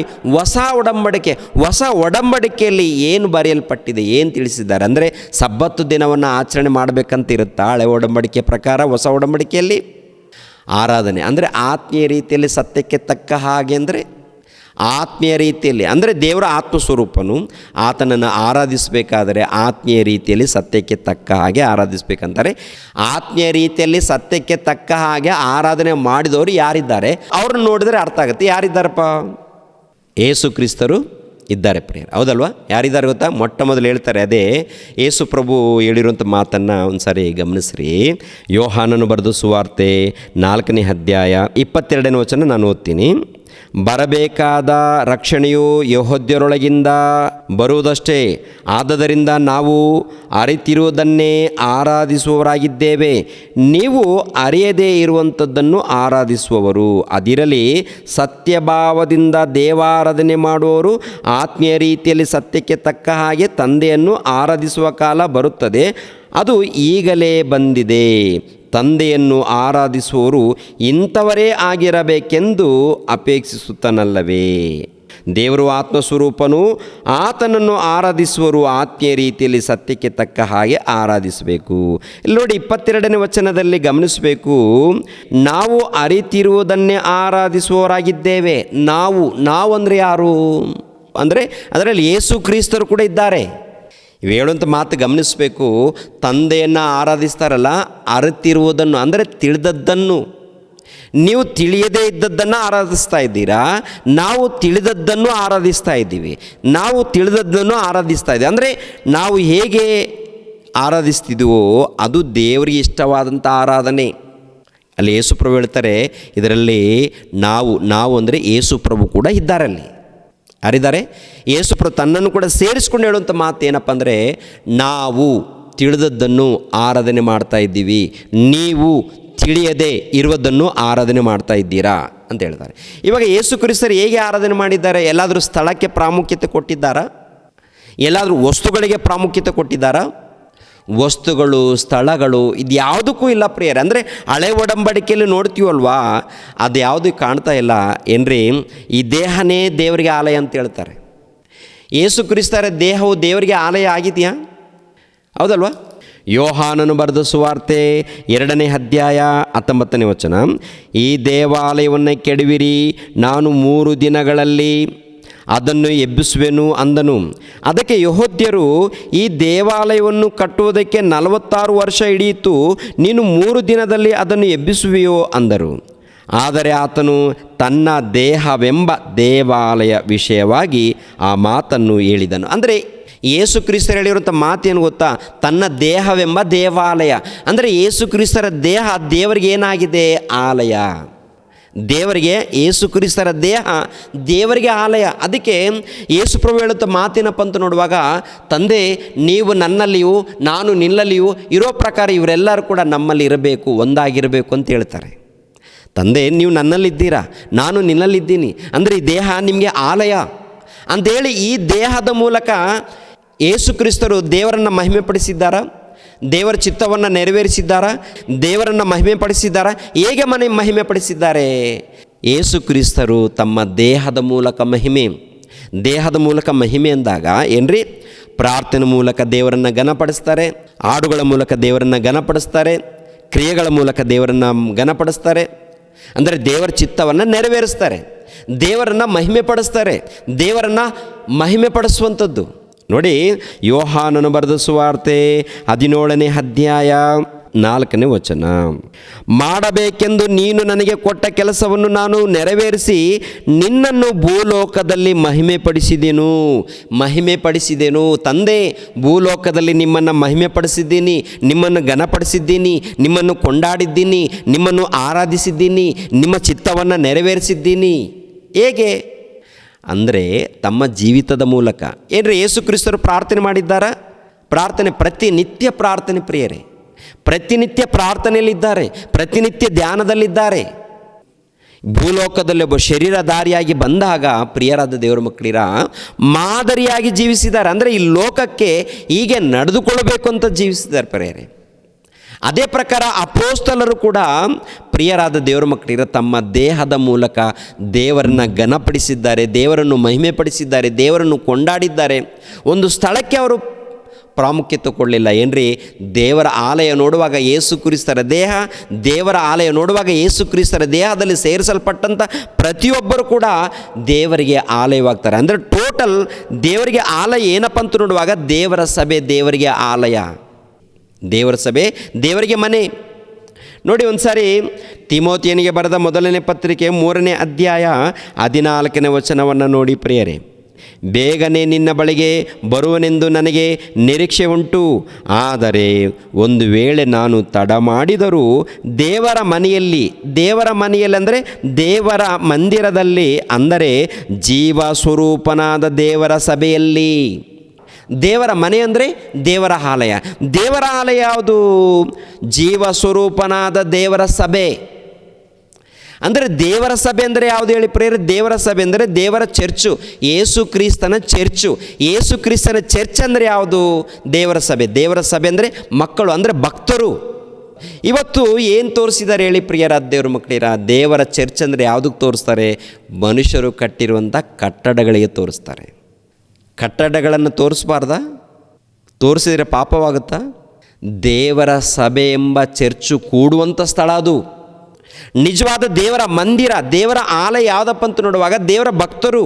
ಹೊಸ ಒಡಂಬಡಿಕೆಯಲ್ಲಿ ಏನು ಬರೆಯಲ್ಪಟ್ಟಿದೆ, ಏನು ತಿಳಿಸಿದ್ದಾರೆ ಅಂದರೆ ಸಬ್ಬತ್ತು ದಿನವನ್ನು ಆಚರಣೆ ಮಾಡಬೇಕಂತ ಇರುತ್ತಾ ಹಳೆ ಒಡಂಬಡಿಕೆ ಪ್ರಕಾರ. ಹೊಸ ಒಡಂಬಡಿಕೆಯಲ್ಲಿ ಆರಾಧನೆ ಅಂದರೆ ಆತ್ಮೀಯ ರೀತಿಯಲ್ಲಿ ಸತ್ಯಕ್ಕೆ ತಕ್ಕ ಹಾಗೆ, ಅಂದರೆ ಆತ್ಮೀಯ ರೀತಿಯಲ್ಲಿ, ಅಂದರೆ ದೇವರ ಆತ್ಮಸ್ವರೂಪನು, ಆತನನ್ನು ಆರಾಧಿಸಬೇಕಾದರೆ ಆತ್ಮೀಯ ರೀತಿಯಲ್ಲಿ ಸತ್ಯಕ್ಕೆ ತಕ್ಕ ಹಾಗೆ ಆರಾಧಿಸಬೇಕಂತಾರೆ. ಆತ್ಮೀಯ ರೀತಿಯಲ್ಲಿ ಸತ್ಯಕ್ಕೆ ತಕ್ಕ ಹಾಗೆ ಆರಾಧನೆ ಮಾಡಿದವರು ಯಾರಿದ್ದಾರೆ ಅವ್ರನ್ನ ನೋಡಿದರೆ ಅರ್ಥ ಆಗುತ್ತೆ. ಯಾರಿದ್ದಾರಪ್ಪ? ಯೇಸು ಕ್ರಿಸ್ತರು ಇದ್ದಾರೆ ಪ್ರಿಯರು, ಹೌದಲ್ವಾ? ಯಾರಿದ್ದಾರೆ ಗೊತ್ತಾ? ಮೊಟ್ಟ ಮೊದಲು ಹೇಳ್ತಾರೆ, ಅದೇ ಯೇಸು ಪ್ರಭು ಹೇಳಿರುವಂಥ ಮಾತನ್ನು ಒಂದು ಸಾರಿ ಗಮನಿಸ್ರಿ. ಯೋಹಾನನು ಬರೆದ ಸುವಾರ್ತೆ 4ನೇ ಅಧ್ಯಾಯ 22ನೇ ವಚನ ನಾನು ಓದ್ತೀನಿ. ಬರಬೇಕಾದ ರಕ್ಷಣೆಯು ಯೆಹೂದ್ಯರೊಳಗಿಂದ ಬರುವುದಷ್ಟೇ. ಆದದರಿಂದ ನಾವು ಅರಿತಿರುವುದನ್ನೇ ಆರಾಧಿಸುವವರಾಗಿದ್ದೇವೆ. ನೀವು ಅರಿಯದೇ ಇರುವಂಥದ್ದನ್ನು ಆರಾಧಿಸುವವರು. ಅದಿರಲಿ, ಸತ್ಯಭಾವದಿಂದ ದೇವಾರಾಧನೆ ಮಾಡುವವರು ಆತ್ಮೀಯ ರೀತಿಯಲ್ಲಿ ಸತ್ಯಕ್ಕೆ ತಕ್ಕ ಹಾಗೆ ತಂದೆಯನ್ನು ಆರಾಧಿಸುವ ಕಾಲ ಬರುತ್ತದೆ. ಅದು ಈಗಲೇ ಬಂದಿದೆ. ತಂದೆಯನ್ನು ಆರಾಧಿಸುವವರು ಇಂಥವರೇ ಆಗಿರಬೇಕೆಂದು ಅಪೇಕ್ಷಿಸುತ್ತಾನಲ್ಲವೇ? ದೇವರು ಆತ್ಮಸ್ವರೂಪನು, ಆತನನ್ನು ಆರಾಧಿಸುವರು ಆತ್ಮೀಯ ರೀತಿಯಲ್ಲಿ ಸತ್ಯಕ್ಕೆ ತಕ್ಕ ಹಾಗೆ ಆರಾಧಿಸಬೇಕು. ಇಲ್ಲಿ ನೋಡಿ 22ನೇ ವಚನದಲ್ಲಿ ಗಮನಿಸಬೇಕು. ನಾವು ಅರಿತಿರುವುದನ್ನೇ ಆರಾಧಿಸುವವರಾಗಿದ್ದೇವೆ. ನಾವು ಅಂದರೆ ಯಾರು? ಅಂದರೆ ಅದರಲ್ಲಿ ಯೇಸು ಕ್ರಿಸ್ತರು ಕೂಡ ಇದ್ದಾರೆ. ಇವು ಹೇಳುವಂಥ ಮಾತು ಗಮನಿಸಬೇಕು. ತಂದೆಯನ್ನು ಆರಾಧಿಸ್ತಾರಲ್ಲ, ಅರಿತಿರುವುದನ್ನು ಅಂದರೆ ತಿಳಿದದ್ದನ್ನು. ನೀವು ತಿಳಿಯದೇ ಇದ್ದದ್ದನ್ನು ಆರಾಧಿಸ್ತಾ ಇದ್ದೀರಾ, ನಾವು ತಿಳಿದದ್ದನ್ನು ಆರಾಧಿಸ್ತಾ ಇದ್ದೀವಿ. ಅಂದರೆ ನಾವು ಹೇಗೆ ಆರಾಧಿಸ್ತಿದ್ದೀವೋ ಅದು ದೇವರಿಗೆ ಇಷ್ಟವಾದಂಥ ಆರಾಧನೆ. ಅಲ್ಲಿ ಯೇಸುಪ್ರಭು ಹೇಳ್ತಾರೆ, ಇದರಲ್ಲಿ ನಾವು ಅಂದರೆ ಯೇಸುಪ್ರಭು ಕೂಡ ಇದ್ದಾರೆ. ಅಲ್ಲಿ ಯಾರಿದ್ದಾರೆ? ಯೇಸುಪ್ರಭು ತನ್ನನ್ನು ಕೂಡ ಸೇರಿಸ್ಕೊಂಡು ಹೇಳುವಂಥ ಮಾತು ಏನಪ್ಪ ಅಂದರೆ, ನಾವು ತಿಳಿದದ್ದನ್ನು ಆರಾಧನೆ ಮಾಡ್ತಾ ಇದ್ದೀವಿ, ನೀವು ತಿಳಿಯದೇ ಇರುವುದನ್ನು ಆರಾಧನೆ ಮಾಡ್ತಾ ಇದ್ದೀರಾ. ಅಂತ ಹೇಳ್ತಾರೆ. ಇವಾಗ ಯೇಸು ಕ್ರಿಸ್ತರು ಹೇಗೆ ಆರಾಧನೆ ಮಾಡಿದ್ದಾರೆ? ಎಲ್ಲಾದರೂ ಸ್ಥಳಕ್ಕೆ ಪ್ರಾಮುಖ್ಯತೆ ಕೊಟ್ಟಿದ್ದಾರಾ? ಎಲ್ಲಾದರೂ ವಸ್ತುಗಳಿಗೆ ಪ್ರಾಮುಖ್ಯತೆ ಕೊಟ್ಟಿದ್ದಾರಾ? ವಸ್ತುಗಳು, ಸ್ಥಳಗಳು ಇದು ಯಾವುದಕ್ಕೂ ಇಲ್ಲ ಪ್ರಿಯರೇ. ಅಂದರೆ ಹಳೆ ಒಡಂಬಡಿಕೆಯಲ್ಲಿ ನೋಡ್ತೀವಲ್ವಾ, ಅದು ಯಾವುದು ಕಾಣ್ತಾ ಇಲ್ಲ ಏನ್ರಿ. ಈ ದೇಹನೇ ದೇವರಿಗೆ ಆಲಯ ಅಂತ ಹೇಳ್ತಾರೆ. ಯೇಸು ಕ್ರಿಸ್ತರ ದೇಹವು ದೇವರಿಗೆ ಆಲಯ ಆಗಿದೆಯಾ? ಹೌದಲ್ವಾ? ಯೋಹಾನನು ಬರೆದ ಸುವಾರ್ತೆ 2ನೇ ಅಧ್ಯಾಯ 19ನೇ ವಚನ, ಈ ದೇವಾಲಯವನ್ನು ಕೆಡವಿರಿ, ನಾನು 3 ದಿನಗಳಲ್ಲಿ ಅದನ್ನು ಎಬ್ಬಿಸುವೆನು ಅಂದನು. ಅದಕ್ಕೆ ಯೆಹೂದ್ಯರು, ಈ ದೇವಾಲಯವನ್ನು ಕಟ್ಟುವುದಕ್ಕೆ 46 ವರ್ಷ ಹಿಡಿಯಿತು, ನೀನು 3 ದಿನದಲ್ಲಿ ಅದನ್ನು ಎಬ್ಬಿಸುವೆಯೋ ಅಂದರು. ಆದರೆ ಆತನು ತನ್ನ ದೇಹವೆಂಬ ದೇವಾಲಯ ವಿಷಯವಾಗಿ ಆ ಮಾತನ್ನು ಹೇಳಿದನು. ಅಂದರೆ ಯೇಸು ಕ್ರಿಸ್ತರು ಹೇಳಿರುವಂಥ ಮಾತೇನು ಗೊತ್ತಾ? ತನ್ನ ದೇಹವೆಂಬ ದೇವಾಲಯ. ಅಂದರೆ ಯೇಸು ಕ್ರಿಸ್ತರ ದೇಹ ದೇವರಿಗೆ ಏನಾಗಿದೆ? ಆಲಯ. ದೇವರಿಗೆ ಯೇಸು ಕ್ರಿಸ್ತರ ದೇಹ ದೇವರಿಗೆ ಆಲಯ. ಅದಕ್ಕೆ ಯೇಸು ಪ್ರಭು ಹೇಳುತ್ತ ಮಾತೇನಪ್ಪ ಅಂತ ನೋಡುವಾಗ, ತಂದೆ ನೀವು ನನ್ನಲ್ಲಿಯೂ ನಾನು ನಿನ್ನಲ್ಲಿಯೂ ಇರೋ ಪ್ರಕಾರ ಇವರೆಲ್ಲರೂ ಕೂಡ ನಮ್ಮಲ್ಲಿ ಇರಬೇಕು, ಒಂದಾಗಿರಬೇಕು ಅಂತ ಹೇಳ್ತಾರೆ. ತಂದೆ ನೀವು ನನ್ನಲ್ಲಿದ್ದೀರಾ, ನಾನು ನಿನ್ನಲ್ಲಿದ್ದೀನಿ, ಅಂದರೆ ಈ ದೇಹ ನಿಮಗೆ ಆಲಯ ಅಂಥೇಳಿ ಈ ದೇಹದ ಮೂಲಕ ಯೇಸು ಕ್ರಿಸ್ತರು ದೇವರನ್ನು ಮಹಿಮೆಪಡಿಸಿದ್ದಾರಾ? ದೇವರ ಚಿತ್ತವನ್ನು ನೆರವೇರಿಸಿದ್ದಾರಾ? ದೇವರನ್ನು ಮಹಿಮೆಪಡಿಸಿದ್ದಾರಾ? ಹೇಗೆ ಮಹಿಮೆಪಡಿಸಿದ್ದಾರೆ? ಯೇಸು ಕ್ರಿಸ್ತರು ತಮ್ಮ ದೇಹದ ಮೂಲಕ ಮಹಿಮೆ ಅಂದಾಗ ಏನ್ರಿ? ಪ್ರಾರ್ಥನೆ ಮೂಲಕ ದೇವರನ್ನು ಘನಪಡಿಸ್ತಾರೆ, ಹಾಡುಗಳ ಮೂಲಕ ದೇವರನ್ನು ಘನಪಡಿಸ್ತಾರೆ, ಕ್ರಿಯೆಗಳ ಮೂಲಕ ದೇವರನ್ನು ಘನಪಡಿಸ್ತಾರೆ. ಅಂದರೆ ದೇವರ ಚಿತ್ತವನ್ನು ನೆರವೇರಿಸ್ತಾರೆ, ದೇವರನ್ನು ಮಹಿಮೆ ಪಡಿಸುವಂಥದ್ದು. ನೋಡಿ, ಯೋಹಾನನು ಬರೆದ ಸುವಾರ್ತೆ 17ನೇ ಅಧ್ಯಾಯ 4ನೇ ವಚನ, ಮಾಡಬೇಕೆಂದು ನೀನು ನನಗೆ ಕೊಟ್ಟ ಕೆಲಸವನ್ನು ನಾನು ನೆರವೇರಿಸಿ ನಿನ್ನನ್ನು ಭೂಲೋಕದಲ್ಲಿ ಮಹಿಮೆಪಡಿಸಿದೆನು. ತಂದೆ, ಭೂಲೋಕದಲ್ಲಿ ನಿಮ್ಮನ್ನು ಮಹಿಮೆಪಡಿಸಿದ್ದೀನಿ, ನಿಮ್ಮನ್ನು ಘನಪಡಿಸಿದ್ದೀನಿ, ನಿಮ್ಮನ್ನು ಕೊಂಡಾಡಿದ್ದೀನಿ, ನಿಮ್ಮನ್ನು ಆರಾಧಿಸಿದ್ದೀನಿ, ನಿಮ್ಮ ಚಿತ್ತವನ್ನು ನೆರವೇರಿಸಿದ್ದೀನಿ. ಹೇಗೆ ಅಂದರೆ ತಮ್ಮ ಜೀವಿತದ ಮೂಲಕ. ಏನ್ರಿ ಯೇಸು ಕ್ರಿಸ್ತರು ಪ್ರಾರ್ಥನೆ ಮಾಡಿದ್ದಾರಾ? ಪ್ರಾರ್ಥನೆ, ಪ್ರತಿನಿತ್ಯ ಪ್ರಾರ್ಥನೆ ಪ್ರಿಯರೇ, ಪ್ರತಿನಿತ್ಯ ಪ್ರಾರ್ಥನೆಯಲ್ಲಿದ್ದಾರೆ, ಪ್ರತಿನಿತ್ಯ ಧ್ಯಾನದಲ್ಲಿದ್ದಾರೆ. ಭೂಲೋಕದಲ್ಲಿ ಒಬ್ಬ ಶರೀರಧಾರಿಯಾಗಿ ಬಂದಾಗ ಪ್ರಿಯರಾದ ದೇವರ ಮಕ್ಕಳಿರ ಮಾದರಿಯಾಗಿ ಜೀವಿಸಿದ್ದಾರೆ. ಅಂದರೆ ಈ ಲೋಕಕ್ಕೆ ಹೀಗೆ ನಡೆದುಕೊಳ್ಳಬೇಕು ಅಂತ ಜೀವಿಸಿದ್ದಾರೆ ಪ್ರಿಯರೇ. ಅದೇ ಪ್ರಕಾರ ಅಪೊಸ್ತಲರು ಕೂಡ ಪ್ರಿಯರಾದ ದೇವರ ಮಕ್ಕಳಿರ ತಮ್ಮ ದೇಹದ ಮೂಲಕ ದೇವರನ್ನು ಘನಪಡಿಸಿದ್ದಾರೆ, ದೇವರನ್ನು ಮಹಿಮೆಪಡಿಸಿದ್ದಾರೆ, ದೇವರನ್ನು ಕೊಂಡಾಡಿದ್ದಾರೆ. ಒಂದು ಸ್ಥಳಕ್ಕೆ ಅವರು ಪ್ರಾಮುಖ್ಯತೆ ಕೊಡಲಿಲ್ಲ. ಏನ್ರಿ? ದೇವರ ಆಲಯ ನೋಡುವಾಗ ಯೇಸು ಕ್ರಿಸ್ತರ ದೇಹ, ದೇವರ ಆಲಯ ನೋಡುವಾಗ ಯೇಸು ಕ್ರಿಸ್ತರ ದೇಹದಲ್ಲಿ ಸೇರಿಸಲ್ಪಟ್ಟಂಥ ಪ್ರತಿಯೊಬ್ಬರು ಕೂಡ ದೇವರಿಗೆ ಆಲಯವಾಗ್ತಾರೆ. ಅಂದರೆ ಟೋಟಲ್ ದೇವರಿಗೆ ಆಲಯ ಏನಪ್ಪ ಅಂತ ನೋಡುವಾಗ ದೇವರ ಸಭೆ ದೇವರಿಗೆ ಆಲಯ, ದೇವರ ಸಭೆ ದೇವರಿಗೆ ಮನೆ. ನೋಡಿ, ಒಂದು ಸಾರಿ ತಿಮೋತಿಯನಿಗೆ ಬರೆದ 1ನೇ ಪತ್ರಿಕೆ 3ನೇ ಅಧ್ಯಾಯ 14ನೇ ವಚನವನ್ನು ನೋಡಿ ಪ್ರಿಯರೇ, ಬೇಗನೆ ನಿನ್ನ ಬಳಿಗೆ ಬರುವನೆಂದು ನನಗೆ ನಿರೀಕ್ಷೆ ಉಂಟು. ಆದರೆ ಒಂದು ವೇಳೆ ನಾನು ತಡ ಮಾಡಿದರೂ ದೇವರ ಮನೆಯಲ್ಲಿ ಅಂದರೆ ದೇವರ ಮಂದಿರದಲ್ಲಿ, ಅಂದರೆ ಜೀವ ಸ್ವರೂಪನಾದ ದೇವರ ಸಭೆಯಲ್ಲಿ. ದೇವರ ಮನೆ ಅಂದರೆ ದೇವರ ಆಲಯ. ದೇವರ ಆಲಯ ಯಾವುದು? ಜೀವ ಸ್ವರೂಪನಾದ ದೇವರ ಸಭೆ. ಅಂದರೆ ದೇವರ ಸಭೆ ಅಂದರೆ ಯಾವುದು ಹೇಳಿ ಪ್ರಿಯರೇ? ದೇವರ ಸಭೆ ಅಂದರೆ ದೇವರ ಚರ್ಚು, ಯೇಸು ಕ್ರಿಸ್ತನ ಚರ್ಚು. ಯೇಸು ಕ್ರಿಸ್ತನ ಚರ್ಚ್ ಅಂದರೆ ಯಾವುದು? ದೇವರ ಸಭೆ. ದೇವರ ಸಭೆ ಅಂದರೆ ಮಕ್ಕಳು, ಅಂದರೆ ಭಕ್ತರು. ಇವತ್ತು ಏನು ತೋರಿಸಿದ್ದಾರೆ ಹೇಳಿ ಪ್ರಿಯರಾದ ದೇವರ ಮಕ್ಕಳಿರ? ದೇವರ ಚರ್ಚ್ ಅಂದರೆ ಯಾವುದಕ್ಕೆ ತೋರಿಸ್ತಾರೆ? ಮನುಷ್ಯರು ಕಟ್ಟಿರುವಂಥ ಕಟ್ಟಡಗಳಿಗೆ ತೋರಿಸ್ತಾರೆ. ಕಟ್ಟಡಗಳನ್ನು ತೋರಿಸಬಾರ್ದಾ? ತೋರಿಸಿದರೆ ಪಾಪವಾಗುತ್ತಾ? ದೇವರ ಸಭೆ ಎಂಬ ಚರ್ಚು ಕೂಡುವಂಥ ಸ್ಥಳ ಅದು. ನಿಜವಾದ ದೇವರ ಮಂದಿರ, ದೇವರ ಆಲಯ ಯಾವುದಪ್ಪ ಅಂತ ನೋಡುವಾಗ ದೇವರ ಭಕ್ತರು.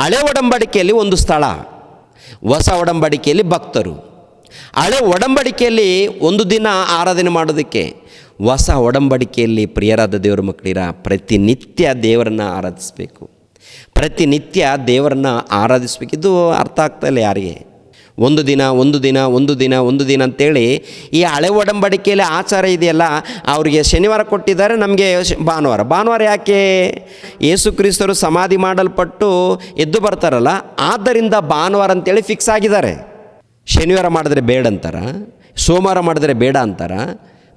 ಹಳೆ ಒಡಂಬಡಿಕೆಯಲ್ಲಿ ಒಂದು ಸ್ಥಳ, ಹೊಸ ಒಡಂಬಡಿಕೆಯಲ್ಲಿ ಭಕ್ತರು. ಹಳೆ ಒಡಂಬಡಿಕೆಯಲ್ಲಿ ಒಂದು ದಿನ ಆರಾಧನೆ ಮಾಡೋದಕ್ಕೆ, ಹೊಸ ಒಡಂಬಡಿಕೆಯಲ್ಲಿ ಪ್ರಿಯರಾದ ದೇವರ ಮಕ್ಕಳಿರ ಪ್ರತಿನಿತ್ಯ ದೇವರನ್ನು ಆರಾಧಿಸಬೇಕು, ಪ್ರತಿನಿತ್ಯ ದೇವರನ್ನು ಆರಾಧಿಸಬೇಕು. ಇದು ಅರ್ಥ ಆಗ್ತಾಯಿಲ್ಲ ಯಾರಿಗೆ? ಒಂದು ದಿನ ಅಂತೇಳಿ ಈ ಹಳೆ ಒಡಂಬಡಿಕೆಯಲ್ಲಿ ಆಚಾರ ಇದೆಯಲ್ಲ, ಅವರಿಗೆ ಶನಿವಾರ ಕೊಟ್ಟಿದ್ದಾರೆ, ನಮಗೆ ಭಾನುವಾರ ಯಾಕೆ? ಯೇಸು ಕ್ರಿಸ್ತರು ಸಮಾಧಿ ಮಾಡಲ್ಪಟ್ಟು ಎದ್ದು ಬರ್ತಾರಲ್ಲ, ಆದ್ದರಿಂದ ಭಾನುವಾರ ಅಂತೇಳಿ ಫಿಕ್ಸ್ ಆಗಿದ್ದಾರೆ. ಶನಿವಾರ ಮಾಡಿದ್ರೆ ಬೇಡ ಅಂತಾರ, ಸೋಮವಾರ ಮಾಡಿದ್ರೆ ಬೇಡ ಅಂತಾರ.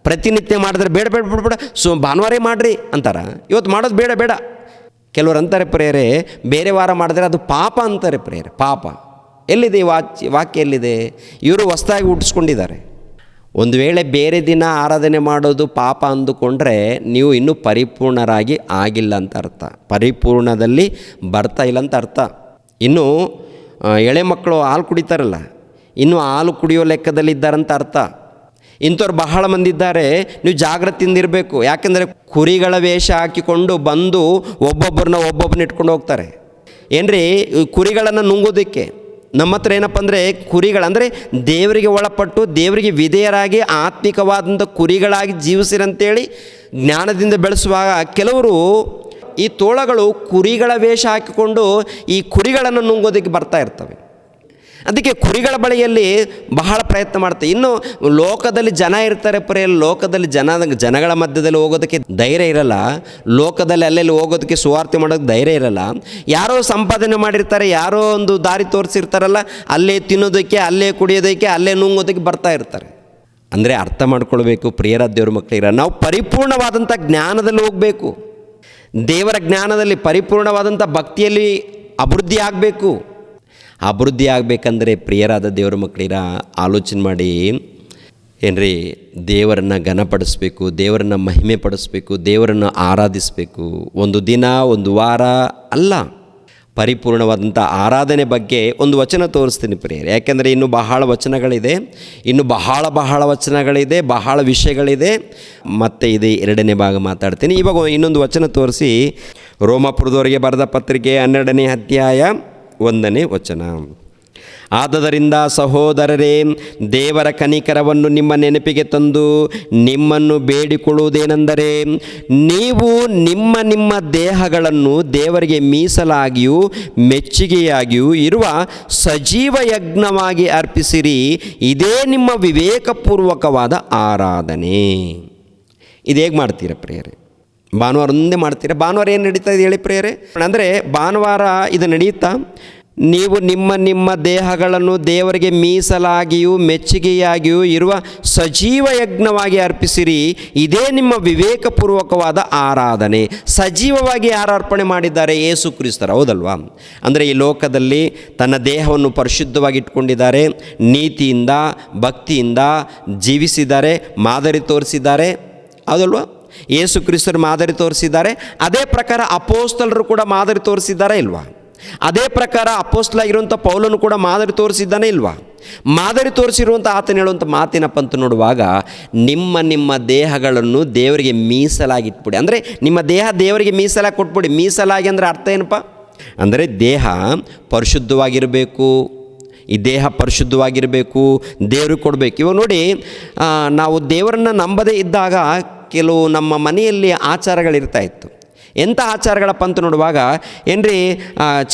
ಪ್ರತಿನಿತ್ಯ ಮಾಡಿದ್ರೆ ಬೇಡ ಬೇಡ ಬೇಡ ಬೇಡ ಭಾನುವಾರೇ ಮಾಡಿರಿ ಅಂತಾರೆ. ಇವತ್ತು ಮಾಡೋದು ಬೇಡ ಬೇಡ. ಕೆಲವರು ಅಂತಾರೆ ಪ್ರೇಯರೇ, ಬೇರೆ ವಾರ ಮಾಡಿದ್ರೆ ಅದು ಪಾಪ ಅಂತಾರೆ ಪ್ರೇಯರೇ. ಪಾಪ ಎಲ್ಲಿದೆ ಈ ವಾಕ್ಯ ಎಲ್ಲಿದೆ? ಇವರು ಹೊಸದಾಗಿ ಹುಟ್ಟಿಸ್ಕೊಂಡಿದ್ದಾರೆ. ಒಂದು ವೇಳೆ ಬೇರೆ ದಿನ ಆರಾಧನೆ ಮಾಡೋದು ಪಾಪ ಅಂದುಕೊಂಡ್ರೆ ನೀವು ಇನ್ನೂ ಪರಿಪೂರ್ಣರಾಗಿ ಆಗಿಲ್ಲ ಅಂತ ಅರ್ಥ. ಪರಿಪೂರ್ಣದಲ್ಲಿ ಬರ್ತಾ ಇಲ್ಲ ಅಂತ ಅರ್ಥ. ಇನ್ನು ಎಳೆ ಮಕ್ಕಳು ಹಾಲು ಕುಡಿತಾರಲ್ಲ, ಇನ್ನೂ ಹಾಲು ಕುಡಿಯೋ ಲೆಕ್ಕದಲ್ಲಿದ್ದಾರಂತ ಅರ್ಥ. ಇಂಥವ್ರು ಬಹಳ ಮಂದಿ ಇದ್ದಾರೆ. ನೀವು ಜಾಗ್ರತೆಯಿಂದ ಇರಬೇಕು. ಯಾಕೆಂದರೆ ಕುರಿಗಳ ವೇಷ ಹಾಕಿಕೊಂಡು ಬಂದು ಒಬ್ಬೊಬ್ಬರನ್ನ ಇಟ್ಕೊಂಡು ಹೋಗ್ತಾರೆ. ಏನ್ರಿ, ಕುರಿಗಳನ್ನು ನುಂಗೋದಕ್ಕೆ. ನಮ್ಮ ಹತ್ರ ಏನಪ್ಪ ಅಂದರೆ ಕುರಿಗಳಂದರೆ ದೇವರಿಗೆ ಒಳಪಟ್ಟು ದೇವರಿಗೆ ವಿಧೇಯರಾಗಿ ಆತ್ಮಿಕವಾದಂಥ ಕುರಿಗಳಾಗಿ ಜೀವಿಸಿರಂತೇಳಿ ಜ್ಞಾನದಿಂದ ಬೆಳೆಸುವಾಗ ಕೆಲವರು ಈ ತೋಳಗಳು ಕುರಿಗಳ ವೇಷ ಹಾಕಿಕೊಂಡು ಈ ಕುರಿಗಳನ್ನು ನುಂಗೋದಕ್ಕೆ ಬರ್ತಾ ಇರ್ತವೆ. ಅದಕ್ಕೆ ಕುರಿಗಳ ಬಳಿಯಲ್ಲಿ ಬಹಳ ಪ್ರಯತ್ನ ಮಾಡ್ತಾರೆ. ಇನ್ನು ಲೋಕದಲ್ಲಿ ಜನ ಇರ್ತಾರೆ ಲೋಕದಲ್ಲಿ ಜನಗಳ ಮಧ್ಯದಲ್ಲಿ ಹೋಗೋದಕ್ಕೆ ಧೈರ್ಯ ಇರಲ್ಲ. ಲೋಕದಲ್ಲಿ ಅಲ್ಲೆಲ್ಲಿ ಹೋಗೋದಕ್ಕೆ ಸುವಾರ್ತೆ ಮಾಡೋದಕ್ಕೆ ಧೈರ್ಯ ಇರಲ್ಲ. ಯಾರೋ ಸಂಪಾದನೆ ಮಾಡಿರ್ತಾರೆ, ಯಾರೋ ಒಂದು ದಾರಿ ತೋರಿಸಿರ್ತಾರಲ್ಲ, ಅಲ್ಲೇ ತಿನ್ನೋದಕ್ಕೆ, ಅಲ್ಲೇ ಕುಡಿಯೋದಕ್ಕೆ, ಅಲ್ಲೇ ನುಂಗೋದಕ್ಕೆ ಬರ್ತಾ ಇರ್ತಾರೆ. ಅಂದರೆ ಅರ್ಥ ಮಾಡ್ಕೊಳ್ಬೇಕು ಪ್ರಿಯರ ದೇವ್ರ ಮಕ್ಕಳಿರ, ನಾವು ಪರಿಪೂರ್ಣವಾದಂಥ ಜ್ಞಾನದಲ್ಲಿ ಹೋಗಬೇಕು. ದೇವರ ಜ್ಞಾನದಲ್ಲಿ ಪರಿಪೂರ್ಣವಾದಂಥ ಭಕ್ತಿಯಲ್ಲಿ ಅಭಿವೃದ್ಧಿ ಆಗಬೇಕು. ಅಭಿವೃದ್ಧಿ ಆಗಬೇಕಂದ್ರೆ ಪ್ರಿಯರಾದ ದೇವರ ಮಕ್ಕಳಿರ ಆಲೋಚನೆ ಮಾಡಿ ಏನ್ರಿ, ದೇವರನ್ನು ಘನಪಡಿಸ್ಬೇಕು, ದೇವರನ್ನು ಮಹಿಮೆ ಪಡಿಸ್ಬೇಕು, ದೇವರನ್ನು ಆರಾಧಿಸಬೇಕು. ಒಂದು ದಿನ ಒಂದು ವಾರ ಅಲ್ಲ, ಪರಿಪೂರ್ಣವಾದಂಥ ಆರಾಧನೆ ಬಗ್ಗೆ ಒಂದು ವಚನ ತೋರಿಸ್ತೀನಿ ಪ್ರಿಯರೇ. ಯಾಕೆಂದರೆ ಇನ್ನೂ ಬಹಳ ವಚನಗಳಿದೆ, ಇನ್ನು ಬಹಳ ವಚನಗಳಿದೆ, ಬಹಳ ವಿಷಯಗಳಿದೆ. ಮತ್ತು ಇದು 2ನೇ ಭಾಗ ಮಾತಾಡ್ತೀನಿ. ಇವಾಗ ಇನ್ನೊಂದು ವಚನ ತೋರಿಸಿ, ರೋಮಾಪುರದವರಿಗೆ ಬರೆದ ಪತ್ರಿಕೆ 12ನೇ ಅಧ್ಯಾಯ 1ನೇ ವಚನ. ಆದದರಿಂದ ಸಹೋದರರೇ, ದೇವರ ಕನಿಕರವನ್ನು ನಿಮ್ಮ ನೆನಪಿಗೆ ತಂದು ನಿಮ್ಮನ್ನು ಬೇಡಿಕೊಳ್ಳುವುದೇನೆಂದರೆ, ನೀವು ನಿಮ್ಮ ದೇಹಗಳನ್ನು ದೇವರಿಗೆ ಮೀಸಲಾಗಿಯೂ ಮೆಚ್ಚುಗೆಯಾಗಿಯೂ ಇರುವ ಸಜೀವ ಯಜ್ಞವಾಗಿ ಅರ್ಪಿಸಿರಿ. ಇದೇ ನಿಮ್ಮ ವಿವೇಕಪೂರ್ವಕವಾದ ಆರಾಧನೆ. ಇದು ಹೇಗೆ ಮಾಡ್ತೀರಾ ಪ್ರಿಯರೇ? ಭಾನುವಾರ ಒಂದೇ ಮಾಡ್ತೀರಾ? ಭಾನುವಾರ ಏನು ನಡೀತಾ ಇದೆ ಹೇಳಿ ಪ್ರಿಯರೇ? ಅಂದರೆ ಭಾನುವಾರ ಇದು ನಡೆಯುತ್ತಾ? ನೀವು ನಿಮ್ಮ ದೇಹಗಳನ್ನು ದೇವರಿಗೆ ಮೀಸಲಾಗಿಯೂ ಮೆಚ್ಚುಗೆಯಾಗಿಯೂ ಇರುವ ಸಜೀವ ಯಜ್ಞವಾಗಿ ಅರ್ಪಿಸಿರಿ. ಇದೇ ನಿಮ್ಮ ವಿವೇಕಪೂರ್ವಕವಾದ ಆರಾಧನೆ. ಸಜೀವವಾಗಿ ಯಾರು ಅರ್ಪಣೆ ಮಾಡಿದ್ದಾರೆ? ಯೇಸು ಕ್ರಿಸ್ತರು, ಹೌದಲ್ವಾ? ಅಂದರೆ ಈ ಲೋಕದಲ್ಲಿ ತನ್ನ ದೇಹವನ್ನು ಪರಿಶುದ್ಧವಾಗಿ ಇಟ್ಕೊಂಡಿದ್ದಾರೆ, ನೀತಿಯಿಂದ ಭಕ್ತಿಯಿಂದ ಜೀವಿಸಿದ್ದಾರೆ, ಮಾದರಿ ತೋರಿಸಿದ್ದಾರೆ, ಹೌದಲ್ವಾ? ಯೇಸು ಕ್ರಿಸ್ತರು ಮಾದರಿ ತೋರಿಸಿದ್ದಾರೆ. ಅದೇ ಪ್ರಕಾರ ಅಪೋಸ್ತಲರು ಕೂಡ ಮಾದರಿ ತೋರಿಸಿದ್ದಾರೆ ಇಲ್ವಾ? ಅದೇ ಪ್ರಕಾರ ಅಪೋಸ್ತಲಾಗಿರುವಂಥ ಪೌಲನು ಕೂಡ ಮಾದರಿ ತೋರಿಸಿದ್ದಾನೆ ಇಲ್ವಾ? ಮಾದರಿ ತೋರಿಸಿರುವಂಥ ಆತನ ಹೇಳುವಂಥ ಮಾತಿನಪ್ಪ ಅಂತ ನೋಡುವಾಗ, ನಿಮ್ಮ ದೇಹಗಳನ್ನು ದೇವರಿಗೆ ಮೀಸಲಾಗಿಟ್ಬಿಡಿ. ಅಂದರೆ ನಿಮ್ಮ ದೇಹ ದೇವರಿಗೆ ಮೀಸಲಾಗಿ ಕೊಟ್ಬಿಡಿ. ಮೀಸಲಾಗಿ ಅಂದರೆ ಅರ್ಥ ಏನಪ್ಪ ಅಂದರೆ ದೇಹ ಪರಿಶುದ್ಧವಾಗಿರಬೇಕು. ಈ ದೇಹ ಪರಿಶುದ್ಧವಾಗಿರಬೇಕು, ದೇವ್ರಿಗೆ ಕೊಡಬೇಕು. ಇವಾಗ ನೋಡಿ, ನಾವು ದೇವರನ್ನು ನಂಬದೇ ಇದ್ದಾಗ ಕೆಲವು ನಮ್ಮ ಮನೆಯಲ್ಲಿ ಆಚಾರಗಳಿರ್ತಾಯಿತ್ತು. ಎಂಥ ಆಚಾರಗಳಪ್ಪ ಅಂತ ನೋಡುವಾಗ, ಏನ್ರಿ,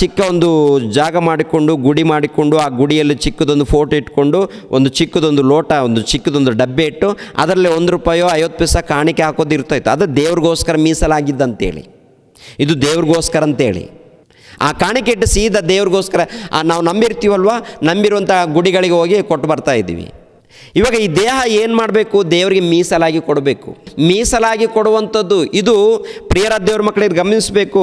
ಚಿಕ್ಕ ಒಂದು ಜಾಗ ಮಾಡಿಕೊಂಡು ಗುಡಿ ಮಾಡಿಕೊಂಡು ಆ ಗುಡಿಯಲ್ಲಿ ಚಿಕ್ಕದೊಂದು ಫೋಟೋ ಇಟ್ಕೊಂಡು ಒಂದು ಚಿಕ್ಕದೊಂದು ಲೋಟ, ಒಂದು ಚಿಕ್ಕದೊಂದು ಡಬ್ಬೆ ಇಟ್ಟು ಅದರಲ್ಲಿ ₹1 50 ಪೈಸೆ ಕಾಣಿಕೆ ಹಾಕೋದು ಇರ್ತಾಯಿತ್ತು. ಅದು ದೇವ್ರಿಗೋಸ್ಕರ ಮೀಸಲಾಗಿದ್ದಂತೇಳಿ, ಇದು ದೇವ್ರಿಗೋಸ್ಕರ ಅಂತೇಳಿ ಆ ಕಾಣಿಕೆ ಇಟ್ಟು ಸೀದಾ ದೇವ್ರಿಗೋಸ್ಕರ ನಾವು ನಂಬಿರ್ತೀವಲ್ವ, ನಂಬಿರುವಂಥ ಗುಡಿಗಳಿಗೆ ಹೋಗಿ ಕೊಟ್ಟು ಬರ್ತಾ ಇದ್ದೀವಿ. ಇವಾಗ ಈ ದೇಹ ಏನು ಮಾಡಬೇಕು? ದೇವರಿಗೆ ಮೀಸಲಾಗಿ ಕೊಡಬೇಕು. ಮೀಸಲಾಗಿ ಕೊಡುವಂಥದ್ದು ಇದು ಪ್ರಿಯರ ದೇವ್ರ ಮಕ್ಕಳಿಗೆ ಗಮನಿಸಬೇಕು.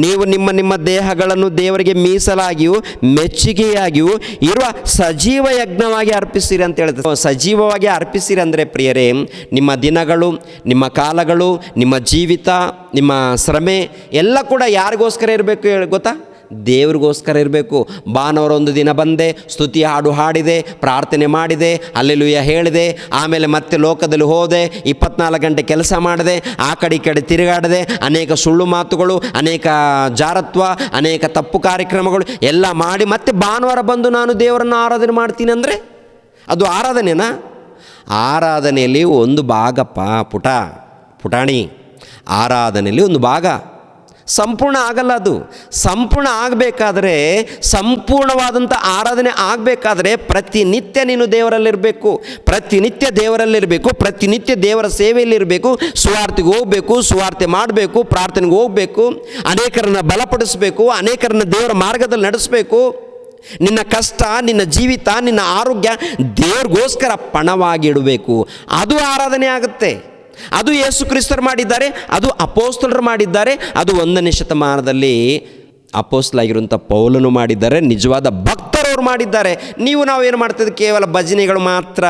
ನೀವು ನಿಮ್ಮ ದೇಹಗಳನ್ನು ದೇವರಿಗೆ ಮೀಸಲಾಗಿಯೂ ಮೆಚ್ಚುಗೆಯಾಗಿಯೂ ಇರುವ ಸಜೀವ ಯಜ್ಞವಾಗಿ ಅರ್ಪಿಸಿರಿ ಅಂತ ಹೇಳ್ತಾರೆ. ಸಜೀವವಾಗಿ ಅರ್ಪಿಸಿರಿ ಅಂದರೆ ಪ್ರಿಯರೇ, ನಿಮ್ಮ ದಿನಗಳು, ನಿಮ್ಮ ಕಾಲಗಳು, ನಿಮ್ಮ ಜೀವಿತ, ನಿಮ್ಮ ಶ್ರಮೆ ಎಲ್ಲ ಕೂಡ ಯಾರಿಗೋಸ್ಕರ ಇರಬೇಕು ಗೊತ್ತಾ? ದೇವ್ರಿಗೋಸ್ಕರ ಇರಬೇಕು. ಭಾನುವಾರ ಒಂದು ದಿನ ಬಂದೆ, ಸ್ತುತಿ ಹಾಡು ಹಾಡಿದೆ, ಪ್ರಾರ್ಥನೆ ಮಾಡಿದೆ, ಹಲ್ಲೆಲೂಯಾ ಹೇಳಿದೆ, ಆಮೇಲೆ ಮತ್ತೆ ಲೋಕದಲ್ಲಿ ಹೋದೆ, 24 ಗಂಟೆ ಕೆಲಸ ಮಾಡಿದೆ, ಆ ಕಡೆ ಈ ಕಡೆ ತಿರುಗಾಡಿದೆ, ಅನೇಕ ಸುಳ್ಳು ಮಾತುಗಳು, ಅನೇಕ ಜಾರತ್ವ, ಅನೇಕ ತಪ್ಪು ಕಾರ್ಯಕ್ರಮಗಳು ಎಲ್ಲ ಮಾಡಿ ಮತ್ತೆ ಭಾನುವಾರ ಬಂದು ನಾನು ದೇವರನ್ನು ಆರಾಧನೆ ಮಾಡ್ತೀನಿ ಅಂದರೆ ಅದು ಆರಾಧನೆನಾ? ಆರಾಧನೆಯಲ್ಲಿ ಒಂದು ಭಾಗಪ್ಪ ಪುಟಾಣಿ, ಆರಾಧನೆಯಲ್ಲಿ ಒಂದು ಭಾಗ. ಸಂಪೂರ್ಣ ಆಗಲ್ಲ. ಅದು ಸಂಪೂರ್ಣ ಆಗಬೇಕಾದ್ರೆ, ಸಂಪೂರ್ಣವಾದಂಥ ಆರಾಧನೆ ಆಗಬೇಕಾದ್ರೆ ಪ್ರತಿನಿತ್ಯ ನೀನು ದೇವರಲ್ಲಿರಬೇಕು, ಪ್ರತಿನಿತ್ಯ ದೇವರಲ್ಲಿರಬೇಕು, ಪ್ರತಿನಿತ್ಯ ದೇವರ ಸೇವೆಯಲ್ಲಿರಬೇಕು, ಸುವಾರ್ತೆಗೆ ಹೋಗಬೇಕು, ಸುವಾರ್ತೆ ಮಾಡಬೇಕು, ಪ್ರಾರ್ಥನೆಗೆ ಹೋಗಬೇಕು, ಅನೇಕರನ್ನು ಬಲಪಡಿಸಬೇಕು, ಅನೇಕರನ್ನು ದೇವರ ಮಾರ್ಗದಲ್ಲಿ ನಡೆಸಬೇಕು. ನಿನ್ನ ಕಷ್ಟ, ನಿನ್ನ ಜೀವಿತ, ನಿನ್ನ ಆರೋಗ್ಯ ದೇವ್ರಿಗೋಸ್ಕರ ಪಣವಾಗಿಡಬೇಕು. ಅದು ಆರಾಧನೆ ಆಗುತ್ತೆ. ಅದು ಯೇಸು ಕ್ರಿಸ್ತರು ಮಾಡಿದ್ದಾರೆ, ಅದು ಅಪೋಸ್ತಲರು ಮಾಡಿದ್ದಾರೆ, ಅದು 1ನೇ ಶತಮಾನದಲ್ಲಿ ಅಪೋಸ್ತಲಾಗಿರುವಂಥ ಪೌಲನು ಮಾಡಿದ್ದಾರೆ, ನಿಜವಾದ ಭಕ್ತರವ್ರು ಮಾಡಿದ್ದಾರೆ. ನಾವು ಏನು ಮಾಡ್ತಿದ್ದೆ? ಕೇವಲ ಭಜನೆಗಳು ಮಾತ್ರ.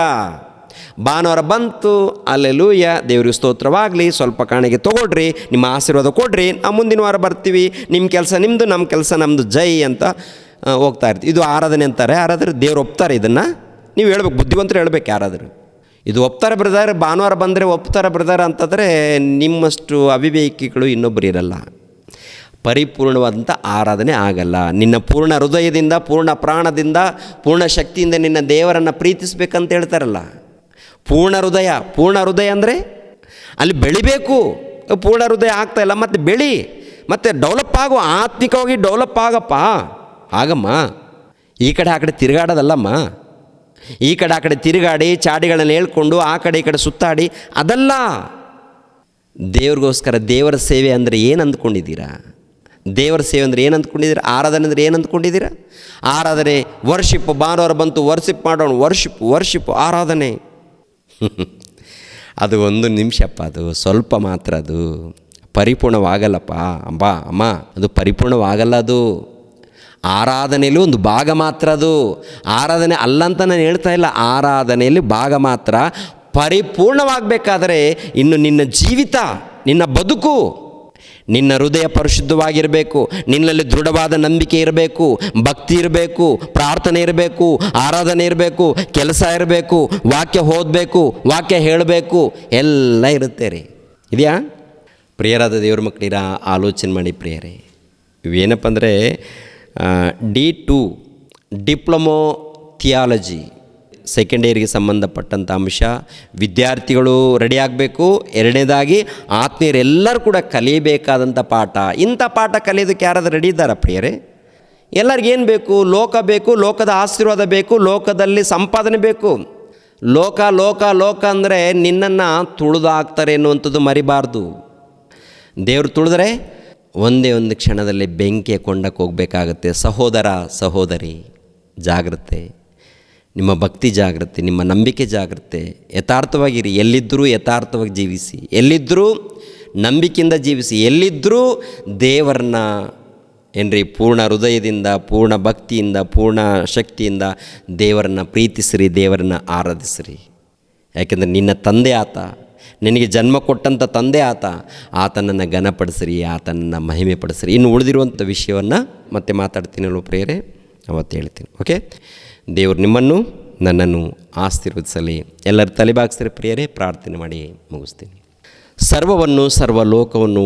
ಭಾನುವಾರ ಬಂತು, ಅಲ್ಲೆಲೂಯ, ದೇವ್ರಿಗೆ ಸ್ತೋತ್ರವಾಗಲಿ, ಸ್ವಲ್ಪ ಕಾಣಿಕೆ ತೊಗೊಳ್ರಿ, ನಿಮ್ಮ ಆಶೀರ್ವಾದ ಕೊಡ್ರಿ, ಮುಂದಿನ ವಾರ ಬರ್ತೀವಿ, ನಿಮ್ಮ ಕೆಲಸ ನಿಮ್ಮದು, ನಮ್ಮ ಕೆಲಸ ನಮ್ಮದು, ಜೈ ಅಂತ ಹೋಗ್ತಾ ಇರ್ತೀವಿ. ಇದು ಆರಾಧನೆ ಅಂತಾರೆ. ಯಾರಾದರೂ ದೇವ್ರು ಒಪ್ತಾರೆ ಇದನ್ನು? ನೀವು ಹೇಳ್ಬೇಕು, ಬುದ್ಧಿವಂತರು ಹೇಳ್ಬೇಕು. ಯಾರಾದರೂ ಇದು ಒಪ್ತಾರೆ ಬ್ರದರ್, ಭಾನುವಾರ ಬಂದರೆ ಒಪ್ತಾರೆ ಬ್ರದರ್ ಅಂತಂದರೆ ನಿಮ್ಮಷ್ಟು ಅವಿವೇಕಿಗಳು ಇನ್ನೊಬ್ಬರು ಇರಲ್ಲ. ಪರಿಪೂರ್ಣವಾದಂಥ ಆರಾಧನೆ ಆಗಲ್ಲ. ನಿನ್ನ ಪೂರ್ಣ ಹೃದಯದಿಂದ, ಪೂರ್ಣ ಪ್ರಾಣದಿಂದ, ಪೂರ್ಣ ಶಕ್ತಿಯಿಂದ ನಿನ್ನ ದೇವರನ್ನು ಪ್ರೀತಿಸ್ಬೇಕಂತ ಹೇಳ್ತಾರಲ್ಲ. ಪೂರ್ಣ ಹೃದಯ ಅಂದರೆ ಅಲ್ಲಿ ಬೆಳಿಬೇಕು. ಪೂರ್ಣ ಹೃದಯ ಆಗ್ತಾಯಿಲ್ಲ, ಮತ್ತು ಬೆಳಿ, ಮತ್ತು ಡೆವಲಪ್ ಆಗು, ಆತ್ಮಿಕವಾಗಿ ಡೆವಲಪ್ ಆಗಪ್ಪ. ಆಗಮ್ಮ, ಈ ಕಡೆ ಆ ಕಡೆ ತಿರುಗಾಡೋದಲ್ಲಮ್ಮ. ಈ ಕಡೆ ಆ ಕಡೆ ತಿರುಗಾಡಿ ಚಾಡಿಗಳನ್ನು ಹೇಳ್ಕೊಂಡು ಆ ಕಡೆ ಈ ಕಡೆ ಸುತ್ತಾಡಿ ಅದಲ್ಲ. ದೇವ್ರಿಗೋಸ್ಕರ ದೇವರ ಸೇವೆ ಅಂದರೆ ಏನು ಅಂದ್ಕೊಂಡಿದ್ದೀರಾ? ದೇವರ ಸೇವೆ ಅಂದರೆ ಏನು ಅಂದ್ಕೊಂಡಿದ್ದೀರಾ? ಆರಾಧನೆ ಅಂದರೆ ಏನು ಅಂದ್ಕೊಂಡಿದ್ದೀರಾ? ಆರಾಧನೆ ವರ್ಷಿಪ್, ಭಾನುವಾರ ಬಂತು ವರ್ಶಿಪ್ ಮಾಡೋಣ, ವರ್ಷಿಪ್ ಆರಾಧನೆ ಅದು 1 ನಿಮಿಷಪ್ಪ, ಅದು ಸ್ವಲ್ಪ ಮಾತ್ರ, ಅದು ಪರಿಪೂರ್ಣವಾಗಲ್ಲಪ್ಪ ಅಮ್ಮ, ಅದು ಪರಿಪೂರ್ಣವಾಗಲ್ಲ. ಅದು ಆರಾಧನೆಯಲ್ಲಿ ಒಂದು ಭಾಗ ಮಾತ್ರ. ಅದು ಆರಾಧನೆ ಅಲ್ಲ ಅಂತ ನಾನು ಹೇಳ್ತಾ ಇಲ್ಲ, ಆರಾಧನೆಯಲ್ಲಿ ಭಾಗ ಮಾತ್ರ. ಪರಿಪೂರ್ಣವಾಗಬೇಕಾದರೆ ಇನ್ನು ನಿನ್ನ ಜೀವಿತ, ನಿನ್ನ ಬದುಕು, ನಿನ್ನ ಹೃದಯ ಪರಿಶುದ್ಧವಾಗಿರಬೇಕು, ನಿನ್ನಲ್ಲಿ ದೃಢವಾದ ನಂಬಿಕೆ ಇರಬೇಕು, ಭಕ್ತಿ ಇರಬೇಕು, ಪ್ರಾರ್ಥನೆ ಇರಬೇಕು, ಆರಾಧನೆ ಇರಬೇಕು, ಕೆಲಸ ಇರಬೇಕು, ವಾಕ್ಯ ಓದಬೇಕು, ವಾಕ್ಯ ಹೇಳಬೇಕು, ಎಲ್ಲ ಇರುತ್ತೆ ರೀ. ಇದೆಯಾ? ಪ್ರಿಯರಾದ ದೇವ್ರ ಮಕ್ಕಳಿರ ಆಲೋಚನೆ ಮಾಡಿ ಪ್ರಿಯರೇ. ಇವೇನಪ್ಪ ಅಂದರೆ D2 ಡಿಪ್ಲೊಮೊ ಥಿಯಾಲಜಿ, ಸೆಕೆಂಡ್ ಇಯರ್ಗೆ ಸಂಬಂಧಪಟ್ಟಂಥ ಅಂಶ. ವಿದ್ಯಾರ್ಥಿಗಳು ರೆಡಿ ಆಗಬೇಕು. 2ನೇದಾಗಿ ಆತ್ಮೀಯರೆಲ್ಲರೂ ಕೂಡ ಕಲಿಯಬೇಕಾದಂಥ ಪಾಠ. ಇಂಥ ಪಾಠ ಕಲಿಯೋದಕ್ಕೆ ಯಾರಾದರೂ ರೆಡಿ ಇದ್ದಾರಾ ಪ್ರಿಯರೇ? ಎಲ್ಲರಿಗೇನು ಬೇಕು? ಲೋಕ ಬೇಕು, ಲೋಕದ ಆಶೀರ್ವಾದ ಬೇಕು, ಲೋಕದಲ್ಲಿ ಸಂಪಾದನೆ ಬೇಕು. ಲೋಕ ಅಂದರೆ ನಿನ್ನನ್ನು ತುಳಿದು ಹಾಕ್ತಾರೆ ಎನ್ನುವಂಥದ್ದು ಮರಿಬಾರ್ದು. ದೇವರು ತುಳಿದ್ರೆ ಒಂದೇ ಒಂದು ಕ್ಷಣದಲ್ಲಿ ಬೆಂಕಿಯ ಕೊಂಡಕ್ಕೆ ಹೋಗಬೇಕಾಗತ್ತೆ. ಸಹೋದರಿ ಜಾಗ್ರತೆ, ನಿಮ್ಮ ಭಕ್ತಿ ಜಾಗ್ರತೆ, ನಿಮ್ಮ ನಂಬಿಕೆ ಜಾಗ್ರತೆ. ಯಥಾರ್ಥವಾಗಿರಿ, ಎಲ್ಲಿದ್ದರೂ ಯಥಾರ್ಥವಾಗಿ ಜೀವಿಸಿ, ಎಲ್ಲಿದ್ದರೂ ನಂಬಿಕೆಯಿಂದ ಜೀವಿಸಿ, ಎಲ್ಲಿದ್ದರೂ ದೇವರನ್ನ ಪೂರ್ಣ ಹೃದಯದಿಂದ, ಪೂರ್ಣ ಭಕ್ತಿಯಿಂದ, ಪೂರ್ಣ ಶಕ್ತಿಯಿಂದ ದೇವರನ್ನು ಪ್ರೀತಿಸಿರಿ, ದೇವರನ್ನು ಆರಾಧಿಸಿರಿ. ಯಾಕೆಂದರೆ ನಿನ್ನ ತಂದೆ ಆತ, ನಿನಗೆ ಜನ್ಮ ಕೊಟ್ಟಂಥ ತಂದೆ ಆತನನ್ನು ಘನಪಡಿಸಿರಿ, ಆತನನ್ನು ಮಹಿಮೆ ಪಡಿಸಿರಿ. ಇನ್ನು ಉಳಿದಿರುವಂಥ ವಿಷಯವನ್ನು ಮತ್ತೆ ಮಾತಾಡ್ತೀನಲ್ವ ಪ್ರಿಯರೇ, ಅವತ್ತು ಹೇಳ್ತೀನಿ. ಓಕೆ, ದೇವರು ನಿಮ್ಮನ್ನು ನನ್ನನ್ನು ಆಶೀರ್ವದಿಸಲಿ. ಎಲ್ಲರೂ ತಲೆಬಾಗಿಸ್ರಿ ಪ್ರಿಯರೇ, ಪ್ರಾರ್ಥನೆ ಮಾಡಿ ಮುಗಿಸ್ತೀನಿ. ಸರ್ವವನ್ನು, ಸರ್ವಲೋಕವನ್ನು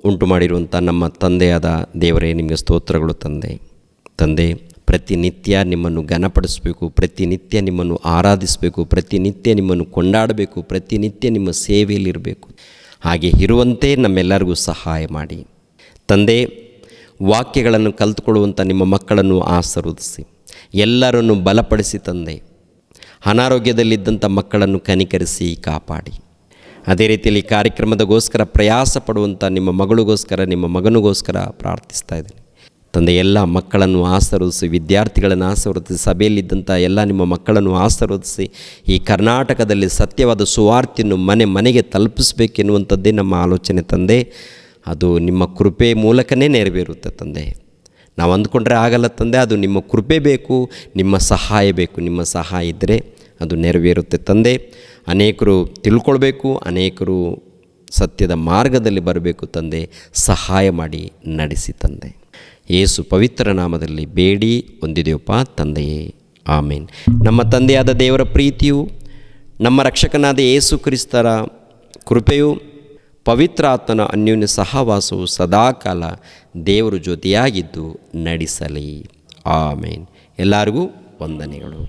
ಉಂಟು ಮಾಡಿರುವಂಥ ನಮ್ಮ ತಂದೆಯಾದ ದೇವರೇ, ನಿಮಗೆ ಸ್ತೋತ್ರಗಳು ತಂದೆ. ಪ್ರತಿನಿತ್ಯ ನಿಮ್ಮನ್ನು ಘನಪಡಿಸಬೇಕು, ಪ್ರತಿನಿತ್ಯ ನಿಮ್ಮನ್ನು ಆರಾಧಿಸಬೇಕು, ಪ್ರತಿನಿತ್ಯ ನಿಮ್ಮನ್ನು ಕೊಂಡಾಡಬೇಕು, ಪ್ರತಿನಿತ್ಯ ನಿಮ್ಮ ಸೇವೆಯಲ್ಲಿರಬೇಕು. ಹಾಗೆ ಇರುವಂತೆ ನಮ್ಮೆಲ್ಲರಿಗೂ ಸಹಾಯ ಮಾಡಿ ತಂದೆ. ವಾಕ್ಯಗಳನ್ನು ಕಲಿತುಕೊಳ್ಳುವಂಥ ನಿಮ್ಮ ಮಕ್ಕಳನ್ನು ಆಶೀರ್ವದಿಸಿ, ಎಲ್ಲರನ್ನು ಬಲಪಡಿಸಿ ತಂದೆ. ಅನಾರೋಗ್ಯದಲ್ಲಿದ್ದಂಥ ಮಕ್ಕಳನ್ನು ಕನಿಕರಿಸಿ ಕಾಪಾಡಿ. ಅದೇ ರೀತಿಯಲ್ಲಿ ಕಾರ್ಯಕ್ರಮದಗೋಸ್ಕರ ಪ್ರಯಾಸ ಪಡುವಂಥ ನಿಮ್ಮ ಮಗಳಿಗೋಸ್ಕರ, ನಿಮ್ಮ ಮಗನಿಗೋಸ್ಕರ ಪ್ರಾರ್ಥಿಸ್ತಾ ಇದ್ದೀನಿ ತಂದೆ. ಎಲ್ಲ ಮಕ್ಕಳನ್ನು ಆಶೀರ್ವದಿಸಿ, ವಿದ್ಯಾರ್ಥಿಗಳನ್ನು ಆಶೀರ್ವದಿಸಿ, ಸಭೆಯಲ್ಲಿದ್ದಂಥ ಎಲ್ಲ ನಿಮ್ಮ ಮಕ್ಕಳನ್ನು ಆಶೀರ್ವದಿಸಿ, ಈ ಕರ್ನಾಟಕದಲ್ಲಿ ಸತ್ಯವಾದ ಸುವಾರ್ತೆಯನ್ನು ಮನೆಗೆ ತಲುಪಿಸಬೇಕೆನ್ನುವಂಥದ್ದೇ ನಮ್ಮ ಆಲೋಚನೆ ತಂದೆ. ಅದು ನಿಮ್ಮ ಕೃಪೆ ಮೂಲಕನೇ ನೆರವೇರುತ್ತೆ ತಂದೆ. ನಾವು ಅಂದ್ಕೊಂಡ್ರೆ ಆಗಲ್ಲ ತಂದೆ, ಅದು ನಿಮ್ಮ ಕೃಪೆ ಬೇಕು, ನಿಮ್ಮ ಸಹಾಯ ಬೇಕು. ನಿಮ್ಮ ಸಹಾಯ ಇದ್ದರೆ ಅದು ನೆರವೇರುತ್ತೆ ತಂದೆ. ಅನೇಕರು ತಿಳ್ಕೊಳ್ಬೇಕು, ಅನೇಕರು ಸತ್ಯದ ಮಾರ್ಗದಲ್ಲಿ ಬರಬೇಕು ತಂದೆ. ಸಹಾಯ ಮಾಡಿ ನಡೆಸಿ ತಂದೆ. ಯೇಸು ಪವಿತ್ರ ನಾಮದಲ್ಲಿ ಬೇಡಿ ಹೊಂದಿದೆಯಪ್ಪ ತಂದೆಯೇ, ಆಮೇನ್. ನಮ್ಮ ತಂದೆಯಾದ ದೇವರ ಪ್ರೀತಿಯು, ನಮ್ಮ ರಕ್ಷಕನಾದ ಯೇಸು ಕ್ರಿಸ್ತರ ಕೃಪೆಯು, ಪವಿತ್ರ ಆತ್ಮನ ಅನ್ಯೋನ್ಯ ಸಹವಾಸವು ಸದಾಕಾಲ ದೇವರು ಜೊತೆಯಾಗಿದ್ದು ನಡೆಸಲಿ. ಆಮೇನ್. ಎಲ್ಲರಿಗೂ ವಂದನೆಗಳು.